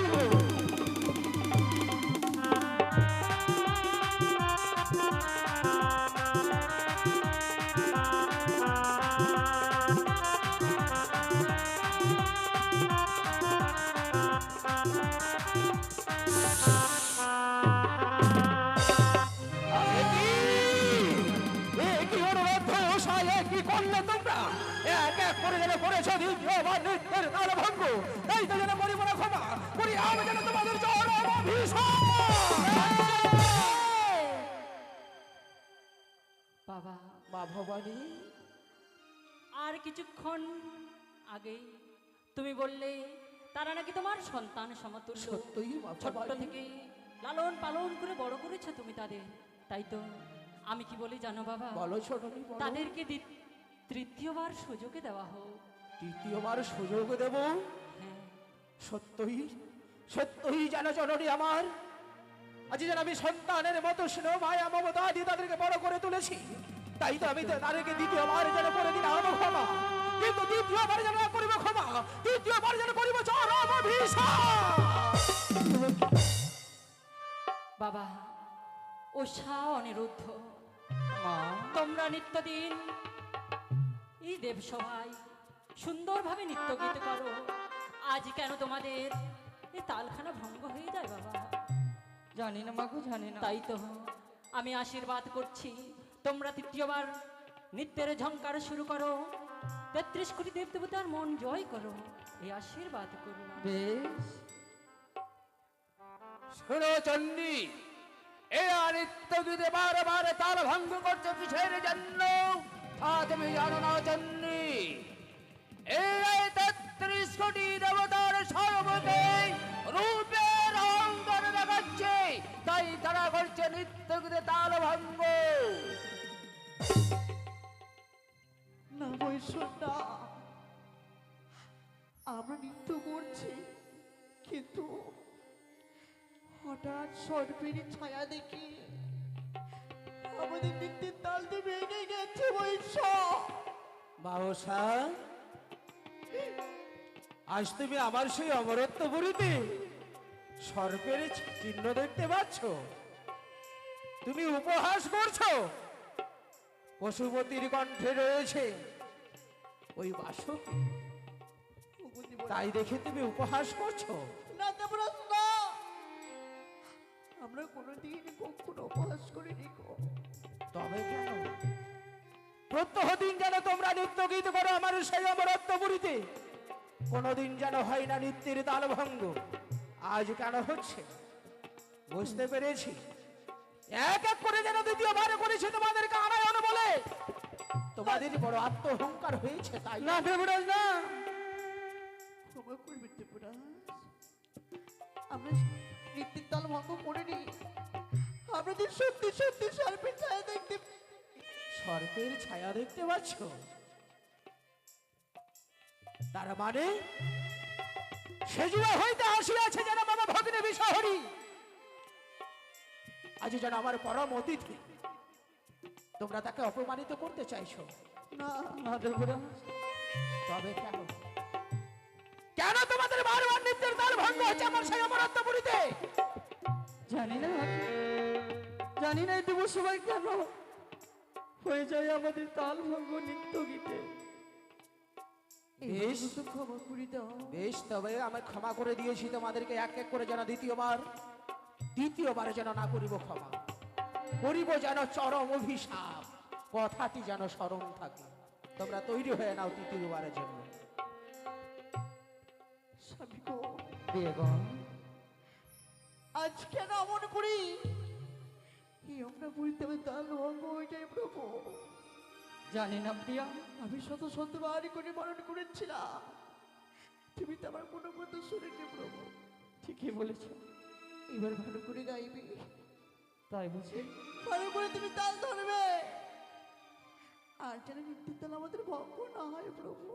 কি অনুরোধ সায়ে কি করলে তোমরা এক এক করে যেন করেছো দ্বিতীয়বার নৃত্যের তাল ভঙ্গ এই তো যেন করিব না ক্ষমা করি আমি যেন তোমাদের চরম অভিশাপ। বাবা মা ভবানী আর কিছুক্ষণ আগে তুমি বললে তারা নাকি তোমার সন্তান সমতুল্য, সত্যই মা ছোট্ট ভবানী থেকে লালন পালন করে বড় করেছো তুমি তাদের। তাই তো আমি কি বলি জানো বাবা, বলো ছোট বলো। তাদেরকে তৃতীয়বার সুযোগে দেওয়া হোক। তৃতীয়বার সুযোগ দেব হ্যাঁ, সত্যই সত্যই যেন জননী আমার আজ যেন আমি সন্তানের মতো স্নেহ মায়া মমতা দিয়ে তাদেরকে বড় করে তুলেছি তাই তো আমি তাদেরকে দ্বিতীয়বার যেন করে দিলাম ক্ষমা কিন্তু দ্বিতীয়বার যেন না করিব ক্ষমা তৃতীয়বার যেন করিব চরম অভিশাপ। বাবা ওষা অনিরুদ্ধ মা তোমরা নিত্যদিন এই দেবসভায় সুন্দরভাবে নৃত্য গীত করো, আজ কেন তোমাদের এই তালখানা ভঙ্গ হয়ে যায় বাবা? জানি না মাগো, জানি না। তাই তো আমি আশীর্বাদ করছি তোমরা তৃতীয়বার নৃত্যের ঝঙ্কার শুরু করো, ৩৩ কোটি দেব দেবতার মন জয় করো, এই আশীর্বাদ করুন। বেশ, শোনো চণ্ডী এ আনিত্য গীতে বারবার তাল ভঙ্গ করছে কিসের জন্য তুমি জানো না চণ্ডী এই ৩৩ কোটি দেবতার সর্বতে রূপের অহংকার দেখাচ্ছে তাই তারা করছে নিত্য গীতে তাল ভঙ্গ। না বৈষ্ণবটা আমরা নৃত্য করছি কিন্তু হঠাৎ সর্পের ছায়া দেখি আমাদের নৃত্যের তাল তো ভেঙে গেছে বৈষ্ণব। বাবসা আজ তুমি আমার সেই অমরত্ব পুরীতে সর্পের চিহ্ন দেখতে পাচ্ছ, তুমি উপহাস করছো। পশুপতির কণ্ঠে রয়েছে ওই বাসক, তাই দেখে তুমি উপহাস করছো। না দেবরাজ না, আমরা কোনোদিন কখনো উপহাস করিনি গো। তবে কেন প্রত্যহ দিন যেন তোমরা নৃত্য গীত করো আমার সেই অমরত্ব পুরীতে, কোনোদিন যেন হয় না নৃত্যের তাল ভঙ্গ, আজ কেন হচ্ছে বুঝতে পেরেছি। এক এক করে যেন দ্বিতীয়বার করেছি তোমাদেরকে আনায়ন বলে, তোমাদের বড় আত্ম অহংকার হয়েছে তাই না দেবরাজ না। ক্ষমা করবে দেবরাজ, আমরা নৃত্যের তাল ভঙ্গ করিনি, আমাদের সত্যি সত্যি সর্পের ছায়া দেখতে সর্পের ছায়া দেখতে পাচ্ছ, তার মানে সেজুয়া হইতে আসিয়াছে যেন বাবা ভগ্নে বিষহরি, আজ যেন আমার পরম অতিথি, তোমরা তাকে অপমানিত করতে চাইছো। না না দেবরাজ, তবে কেন, কেন তোমাদের বারবার নৃত্যের তাল ভঙ্গ হচ্ছে আমার সেই অমরত্বপুরীতে? জানি না, জানি না এই দেব সবাই কেন হয়ে যায় আমাদের তাল ভঙ্গ নৃত্য গীতে। বেশ, তো ক্ষমা করি দাও। বেশ, তবে আমি ক্ষমা করে দিয়েছি তোমাদেরকে, এক এক করে যেন দ্বিতীয়বার যেন না করিব ক্ষমা, করিব যেন চরম অভিশাপ, কথাটি যেন স্মরণ থাকে। তোমরা তৈরি হয়ে নাও তৃতীয়বারের জন্য। স্বামী গো, বেগম, আজ কেন এমন করি আমরা বুঝতে হবে তাল ভঙ্গ হয়ে যায় প্রভু। জানি না প্রিয়া, আমি শতবার করে বারণ করেছিলাম, তুমি তো আমার কোনো কথা শুনেনি প্রভু। ঠিকই বলেছ, এবার ভালো করে গাইবি, তাই বুঝি। ভালো করে তুমি তাল ধরবে, আর যেন নৃত্যের তাল আমাদের ভঙ্গ না হয় প্রভু।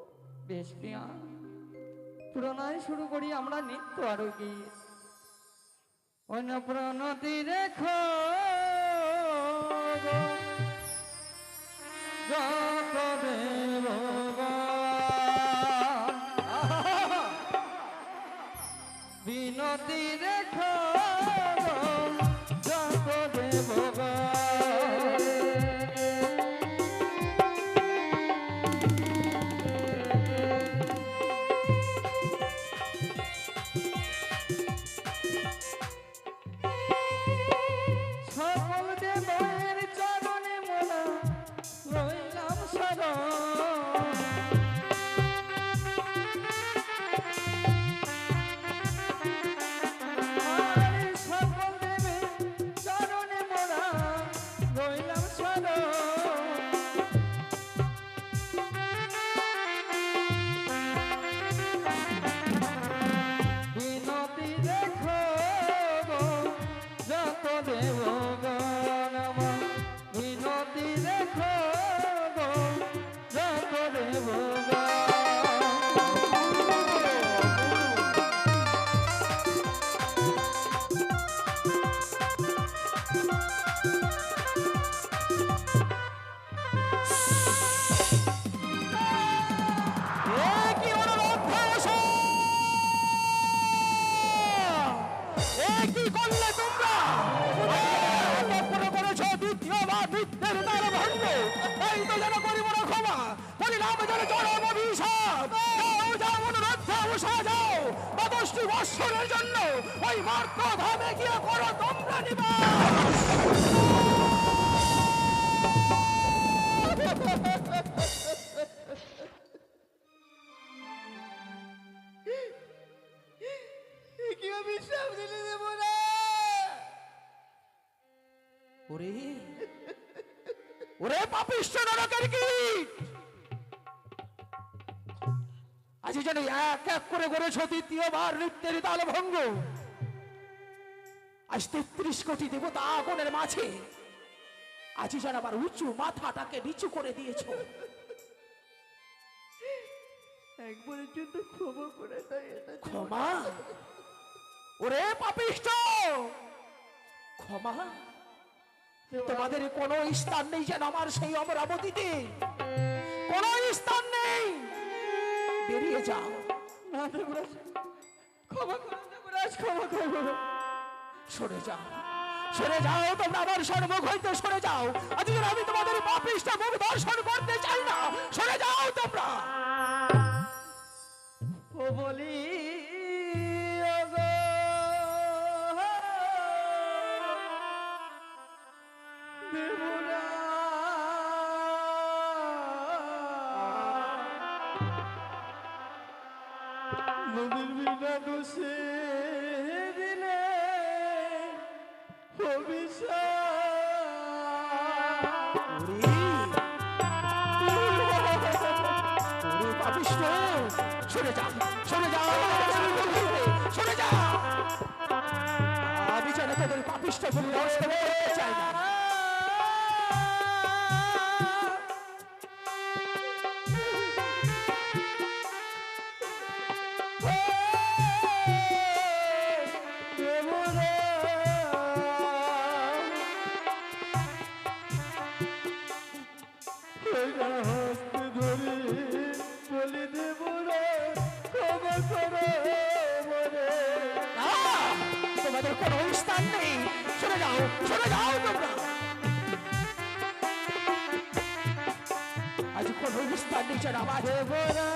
বেশ প্রিয়া, পুরোনায় শুরু করি আমরা নৃত্য আরো কি অন্য প্রণতি রেখো বিনতি রেখো যত দেব সকল দেবের চরণে মোরা রইলাম শরণ। আর সকল দেবের চরণে মোরা রইলাম শরণ। বিনতি রেখো যত দেব গণ, বিনতি রেখো যত দেব কি অনুরোধ ভাষা, কি করলে তোমরা? করেছো দ্বিতীয়বার নৃত্যের তাল ভঙ্গ, এই তো যেন করিব না ক্ষমা, পরিণাম যেন চরম অভিশাপ। যাও অনুরোধ ভাষা, যাও ২২টি বৎসরের জন্য ওই মার্ক ধামে গিয়ে করো তোমরা নিবাস। কি অভিশাপ দিলে দেব না? ওরে ওরে পাপিষ্ঠ নরকের কীট, আজ যেন এক এক করে করেছ দ্বিতীয়বার নৃত্যের তাল ভঙ্গ। আজ ৩৩ কোটি দেবতা আগুনের মাঝে আজ যেন আবার উঁচু মাথাটাকে নিচু করে দিয়েছ। একবারের জন্য ক্ষমা করে দেয় এটা। ক্ষমা? ওরে পাপিষ্ঠ, ক্ষমা? তোমাদের কোনো স্থান নেই যেন আমার সেই অমরাবতীতে, কোনো স্থান নেই। বেরিয়ে যাও। না দেবরাজ, ক্ষমা করো দেবরাজ, ক্ষমা করো। সরে যাও, সরে যাও, তোমরা আমার সম্মুখ হইতে সরে যাও। আজকে আমি তোমাদের পাপিষ্ঠ মুখ দর্শন করতে চাই না, সরে যাও তোমরা। ও বলি নদীর বিনা দোষে দিলে পাপিষ্ঠ, সরে যাও, সরে যাও, সরে যাও। আমি যেন তাদের পাপিষ্ঠ বলে নষ্ট করতে চাই না। করো মনে। না, তোমাদের কোনো স্থান নেই, সরে যাও তোমরা। আজ কোনো স্থান নেই যেন আমার দেবরা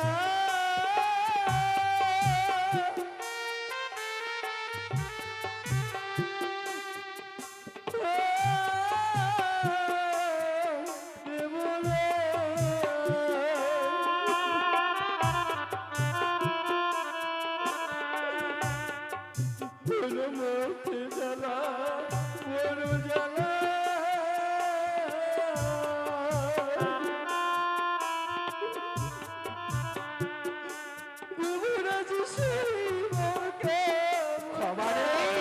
ক্ষমা নেই,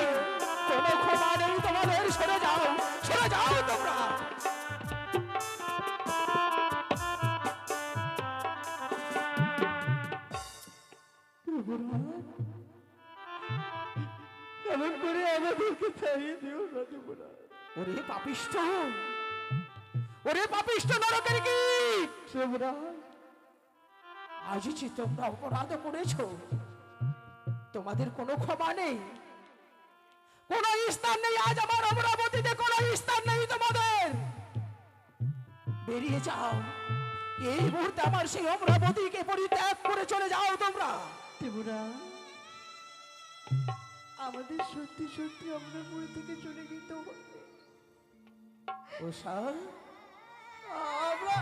কোনো ক্ষমা নেই তোমাদের, সরে যাও তোমরা। এমন করে আমাদেরকে তাড়িয়ে দিও না তোমরা। ওরে পাপিষ্ঠ নরকের কীট, তোমরা আজ যে তোমরা অপরাধ করেছো, তোমাদের কোনো ক্ষমা নেই, কোনো স্থান নেই। আজ আমার অমরাবতীতে কোনো স্থান নেই তোমাদের। বেরিয়ে যাও, এই মুহূর্তে আমার সেই অমরাবতীকে পরিত্যাগ করে চলে যাও তোমরা। তোমরা আমাদের সত্যি সত্যি আমরা পুরী থেকে চলে যেতে হবে। আমরা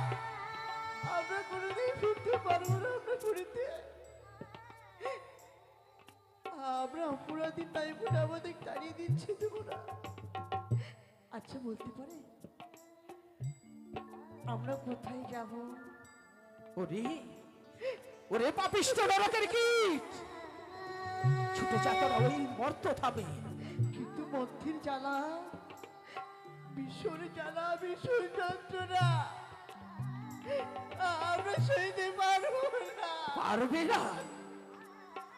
আমরা কোনোদিন ফিরতে পারবো না আমরা পুরীতে। আমরা অপরাধী তাই বলে আমাদের তাড়িয়ে দিচ্ছে তোমরা। আচ্ছা বলতে পারে আমরা কোথায় যাব? ওরে পাপিষ্ঠ নরকের কীট, ছুটে যা তোরা ওই মর্ত থামে। কিন্তু মধ্যের জ্বালা, ভীষণ জ্বালা, ভীষণ যন্ত্রণা, আমরা সইতে পারবো না। পারবে না?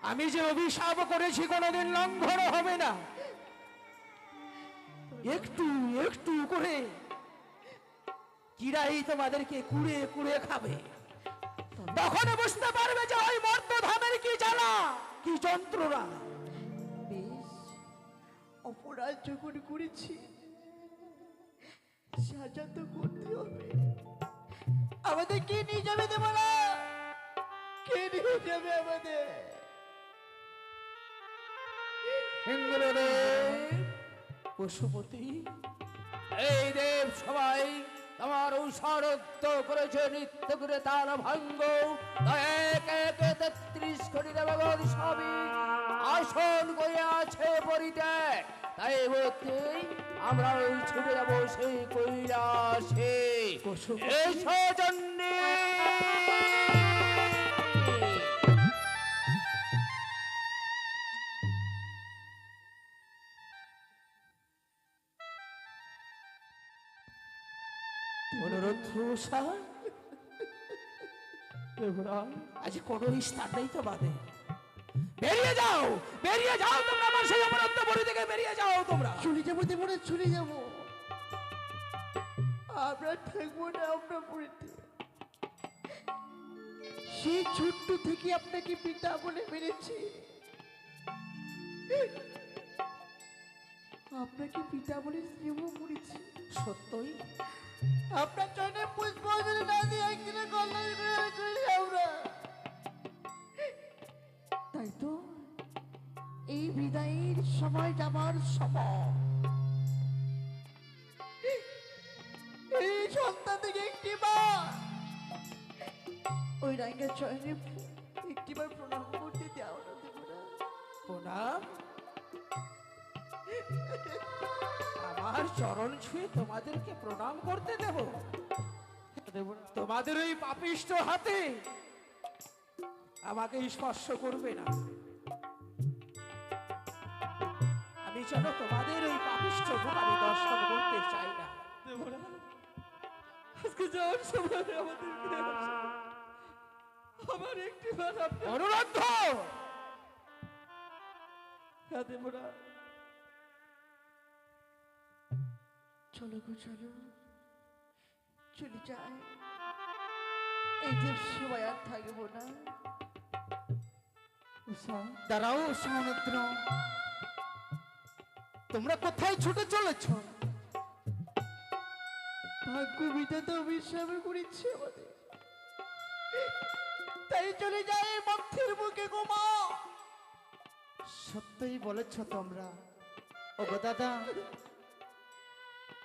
আমি যে অভিশাপ করেছি কোনোদিন লঙ্ঘন হবে না। একটু একটু করে চিরাই তোমাদেরকে কুড়ে কুড়ে খাবে। তখন বুঝতে পারবে যে ওই মর্তধামের কি জ্বালা, কি যন্ত্রণা। বেশ, অপরাধ যখন করেছি সাজা তো করতে হবে। আমাদের কে নিয়ে যাবে দেবরা? কে নিয়ে যাবে আমাদের? ইন্দ্রদেব, পশুপতি, এই দেব সবাই আমার ঔষধ করেছে নৃত্য করে তার ভঙ্গ। এক এক 33 কোটি দেবগণ সবই আসন করে আছে পরিত্যাগ। তাই বলতে আমরা ওই ছুটে যাবো সেই কৈলাসে। এসো জন্যে আজ কোন স্থান নেই তোমাদের। বেরিয়ে যাও তোমরা আমার সেই অপরাধ বলি থেকে বেরিয়ে যাও তোমরা। চলে যাবো দেবরা, চলে যাবো। আমরা থাকবো না আমরা পুরীতে। সেই ছোট্ট থেকে আপনাকে পিতা বলে মেরেছি, আপনাকে পিতা বলে স্নেহ করেছি। সত্যই আপনার চরণে পুষ্পাঞ্জলি না দিয়ে একদিনে কল্যাণ করে আমরা। তাই তো এই বিদায়ের সময় যাবার সময় এই সন্তান থেকে একটি মা ওই রাঙ্গের চরণে একটিবার প্রণাম করতে দেওয়া না দেব না। প্রণাম? আমার চরণ ছুঁয়ে তোমাদেরকে প্রণাম করতে দেব? তোমাদের ওই পাপিষ্ঠ হাতে আমাকে স্পর্শ করবে না। আমি যেন তোমাদের ওই পাপিষ্ঠ মুখ আমি দর্শন করতে চাই না। আজকে যাওয়ার সময় আমাদেরকে আমার একটি বার আপনি অনুরোধ দেবরা চলো গো চলো, চলে যাই। এই যে সবাই আর থাকবো না। উষা, দাঁড়াও সমুদ্র, তোমরা কোথায় ছুটে চলেছ? ভাগ্য বিধাতা অভিশাপ করেছে আমাদের, তাই চলে যায় মধ্যের বুকে গোমা। সত্যই বলেছ তোমরা। ও গো দাদা,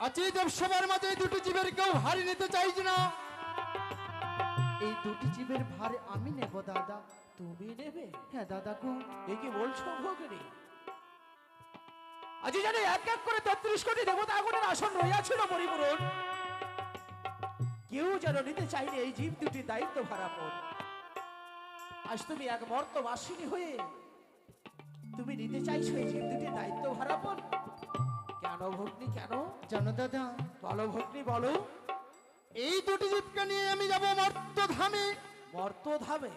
আজ এই দেবসভার মাঝে এই দুটি জীবের কেউ হারিয়ে নিতে চাইছে না। এই দুটি জীবের ভার আমি নেব দাদা। তুমি নেবে? হ্যাঁ দাদা গো। এ কি বলছো ভগিনী? আজ জানি এক এক করে 33 কোটি দেবতা আগুনের আসন রইয়াছিল পরিপূরণ, কেউ যেন নিতে চাইলে এই জীব দুটির দায়িত্ব ভারাপন। আজ তুমি এক মর্তবাসিনী হয়ে তুমি নিতে চাইছো এই জীব দুটির দায়িত্ব ভারাপন? কেন ভগ্নী, কেন? জানো দাদা, বলো ভগ্নী, বলো। এই দুটি জীবকে নিয়ে আমি যাব মর্তধামে। মর্তধামে?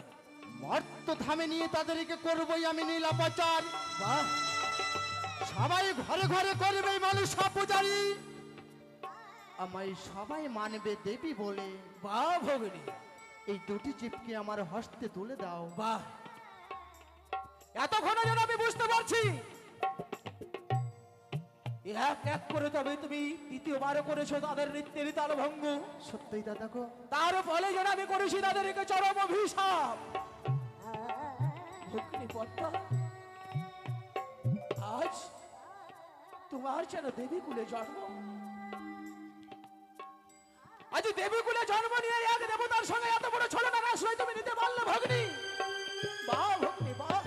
মর্তধামে নিয়ে তাদেরকে করবই আমি নীলাপাচার। বাহ, সবাই ঘরে ঘরে করবে মনসা পূজারি, আমায় সবাই মানবে দেবী বলে। বাহ ভগিনী, এই দুটি জীবকে আমার হস্তে তুলে দাও। বাহ। এতক্ষণে যেন আমি বুঝতে পারছি এক এক করে তবে তুমি দ্বিতীয়বারও করেছো তাদের নৃত্যের তাল ভঙ্গ। সত্যই দাদা গো। তার ফলে যেন আমি করেছি তাদেরকে চরম অভিশাপ। ভগ্নী পদ্মা, আজ তোমার যেন দেবীকুলে জন্ম। আজ দেবীকুলে জন্ম নিয়ে এক দেবতার সঙ্গে এত বড় ছলনার আশ্রয় তুমি নিতে পারলে ভগ্নী। বাহ ভগ্নী, বাহ।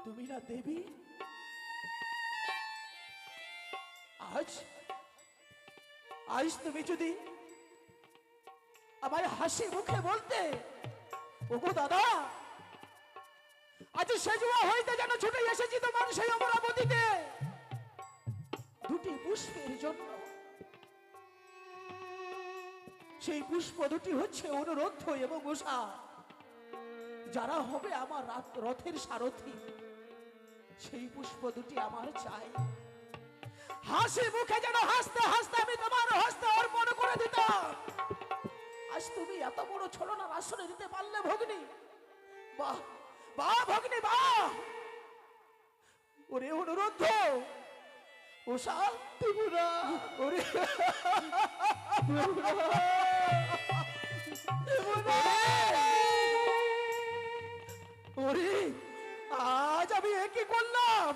তুমি না দেবী, আজ আজ তুমি যদি আমায় হাসি মুখে বলতে, ওগো দাদা, আজ সেজুয়া হইতে যেন ছুটে এসেছি তোমার সেই অমরাবতীতে দুটি পুষ্পের জন্য। সেই পুষ্প দুটি হচ্ছে অনুরোধ এবং উষা, যারা হবে আমার রথের সারথি। সেই পুষ্প দুটি আমার চাই। হাসি মুখে যেন হাসতে হাসতে আমি তোমার হস্তে অর্পণ করে দিতাম। আজ তুমি এত বড় ছলনার আশ্রয় দিতে পারলে ভগ্নী। বাহ বাহ ভগ্নী, বাহ। ওরে অনুরোধ, উষা, ত্রিপুরা, ওরে ওরে, আজ আমি একই করলাম।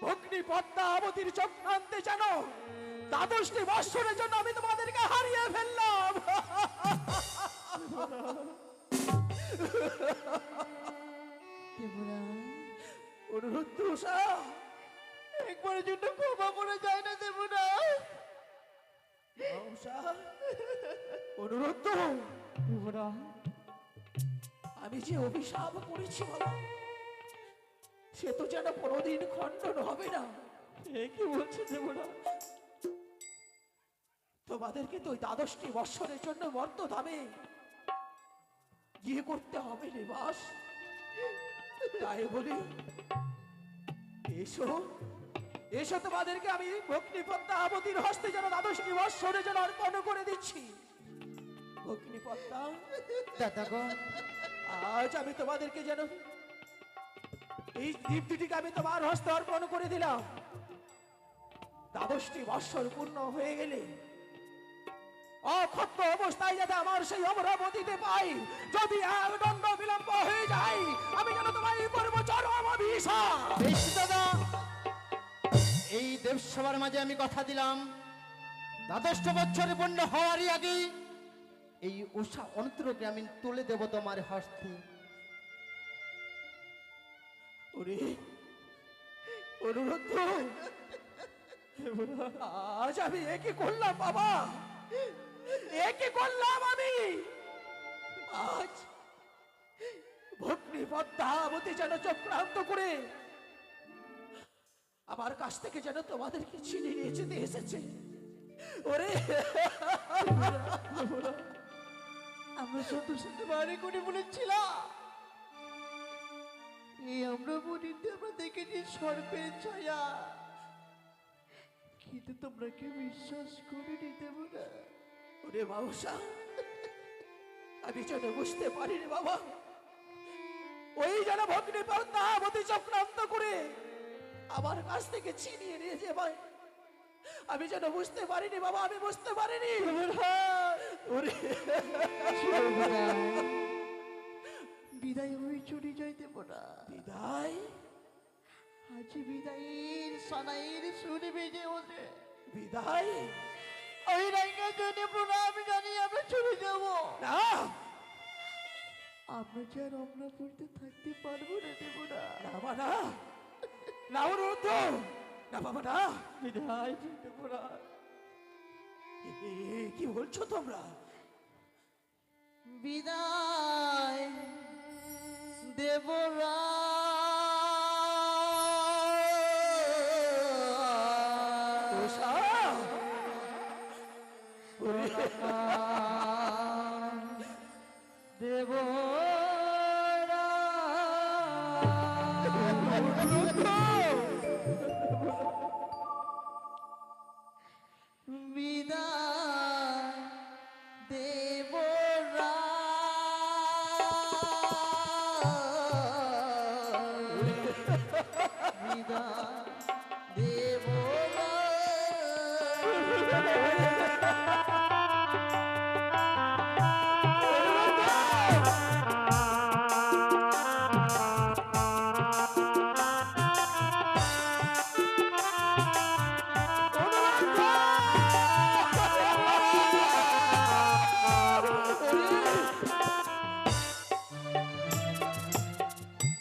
ভগ্নী পদ্মাবতীর চক্রান্তে যেন 12টি বৎসরের জন্য আমি তোমাদেরকে হারিয়ে ফেললাম। ত্রিপুরা, অনুরোধ উষা, একবারের জন্য ক্ষমা করে যায় না দেব না। উষা, অনুরোধ, ত্রিপুরা, আমি যে অভিশাপ করেছি বাবা, সে তো যেন কোনোদিন খণ্ডন হবে না। এ কি বলছে ত্রিপুরা? তোমাদেরকে তো ওই 12টি বৎসরের জন্য মর্তধামে গিয়ে করতে হবে নিবাস। তাই বলি, এসো এসো, তোমাদেরকে আমি ভগ্নী পদ্মাবতীর হস্তে যেন 12টি বৎসরে যেন অর্পণ করে দিচ্ছি। ভগ্নী পদ্মা, দাদা গো, আজ আমি তোমাদেরকে যেন এই দ্বীপ দুটিকে আমি তোমার হস্তে অর্পণ করে দিলাম। 12টি বৎসর পূর্ণ হয়ে গেলে অক্ষত অবস্থায় যাতে আমার সেই অমরাবতীতে পাই। যদি এক দণ্ড বিলম্ব হয়ে যায়, আমি যেন তোমায় করবো চরম অভিশাপ। বেশ দাদা, এই দেবসভার মাঝে আমি কথা দিলাম, 12 বছরে পূর্ণ হওয়ারই আগে এই উষা অন্তরকে আমি তুলে দেব তোমার হস্তে। ওরে অনুরোধ, আজ আমি একই করলাম বাবা, একই করলাম আমি। আজ ভগ্নী পদ্মাবতী যেন চক্রান্ত করে আমার কাছ থেকে যেন তোমাদেরকে ছিনিয়ে নিয়ে যেতে এসেছে। ওরে আমরা সাথে সাথে বাড়ি করে বলেছিলাম, এই আমরা মনিতে আমরা দেখেছি সর্পের ছায়া, কিন্তু তোমরা কি বিশ্বাস করে নিতে না? ওরে বাবুসা, আমি যেন বুঝতে পারিনি বাবা, ওই যেন ভগ্নি পদ্মাবতী চক্রান্ত করে আমার কাছ থেকে ছিনিয়ে নিয়েছে ভাই। আমি যেন বুঝতে পারিনি বাবা, আমি বুঝতে পারিনি। ওরে, বিদায় হয়ে চলে যাই দেবরা। বিদায়? আজ বিদায়ের সানাইয়ের সুরে বেজে ওঠে। বিদায়? ওই রাইকা জন্য প্রণাম জানিয়ে আমরা চলে যাব। না, আমরা যে আর আমরা পড়তে থাকতে পারবো না দেবরা। না বাবা, না, না অনুরোধ, না বাবা, না। বিদায় দেবরা। কি বলছো তোমরা? বিদায় দেবরা। উষা, ওরে, দেবরা। বিদায় দেবরা। বিদায় দেবরা।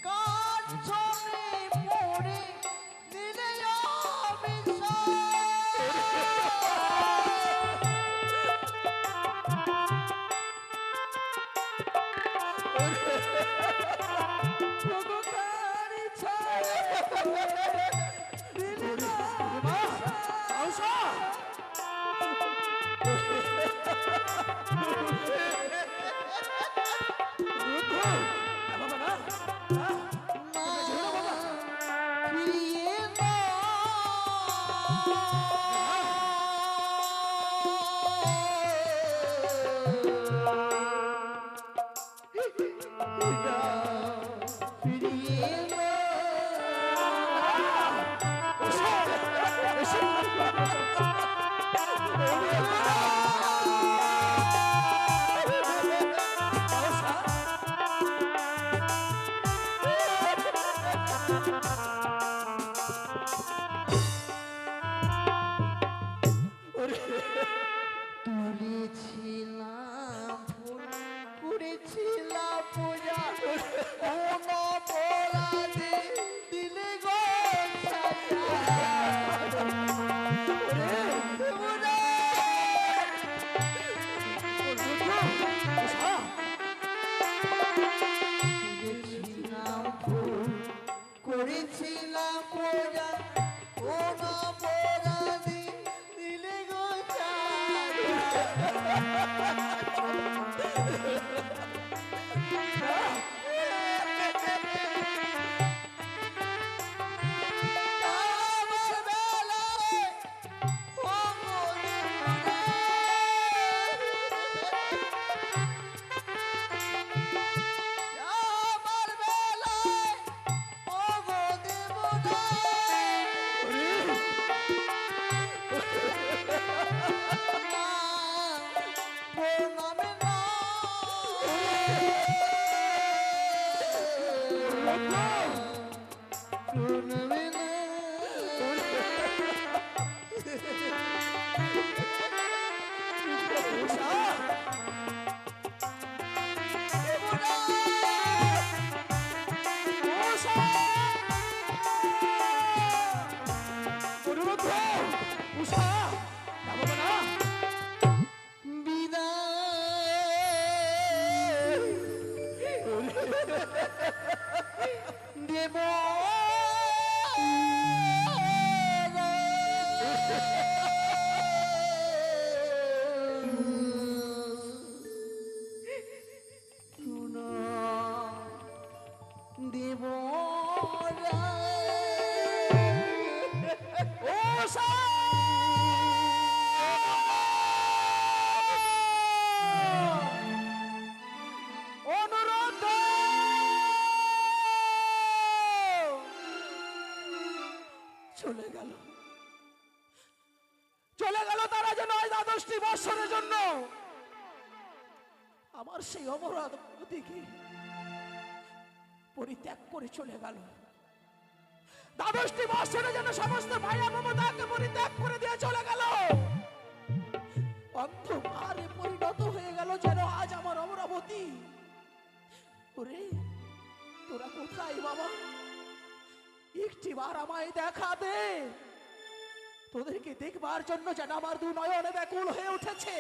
কাঞ্চনে পড়ে দিলে ফিরিয়ে তুলেছিলাম ফুল, করেছিলাম পূজা, কোন অপরাধে দিলে গো তুলেছিলাম ফুল, করেছিলাম পূজা, কোন অপরাধে দিলে গো দেব দেব অনুরোধ, চলে গেল, চলে গেল তারা যেন আজ 12টি বৎসরের জন্য আমার সেই অমরাবতীকে পরিত্যাগ করে চলে গেল। 12টি বৎসরে যেন সমস্ত ভাইয়া মমতাকে পরিত্যাগ করে দিয়ে চলে গেল। অন্ধকারে পরিণত হয়ে গেল যেন আজ আমার অমরাবতী। ওরে তোরা কোথায় বাবা? একটিবার আমায় দেখা দে। তোদেরকে দেখবার জন্য যেন আমার দু নয়নে ব্যাকুল হয়ে উঠেছে।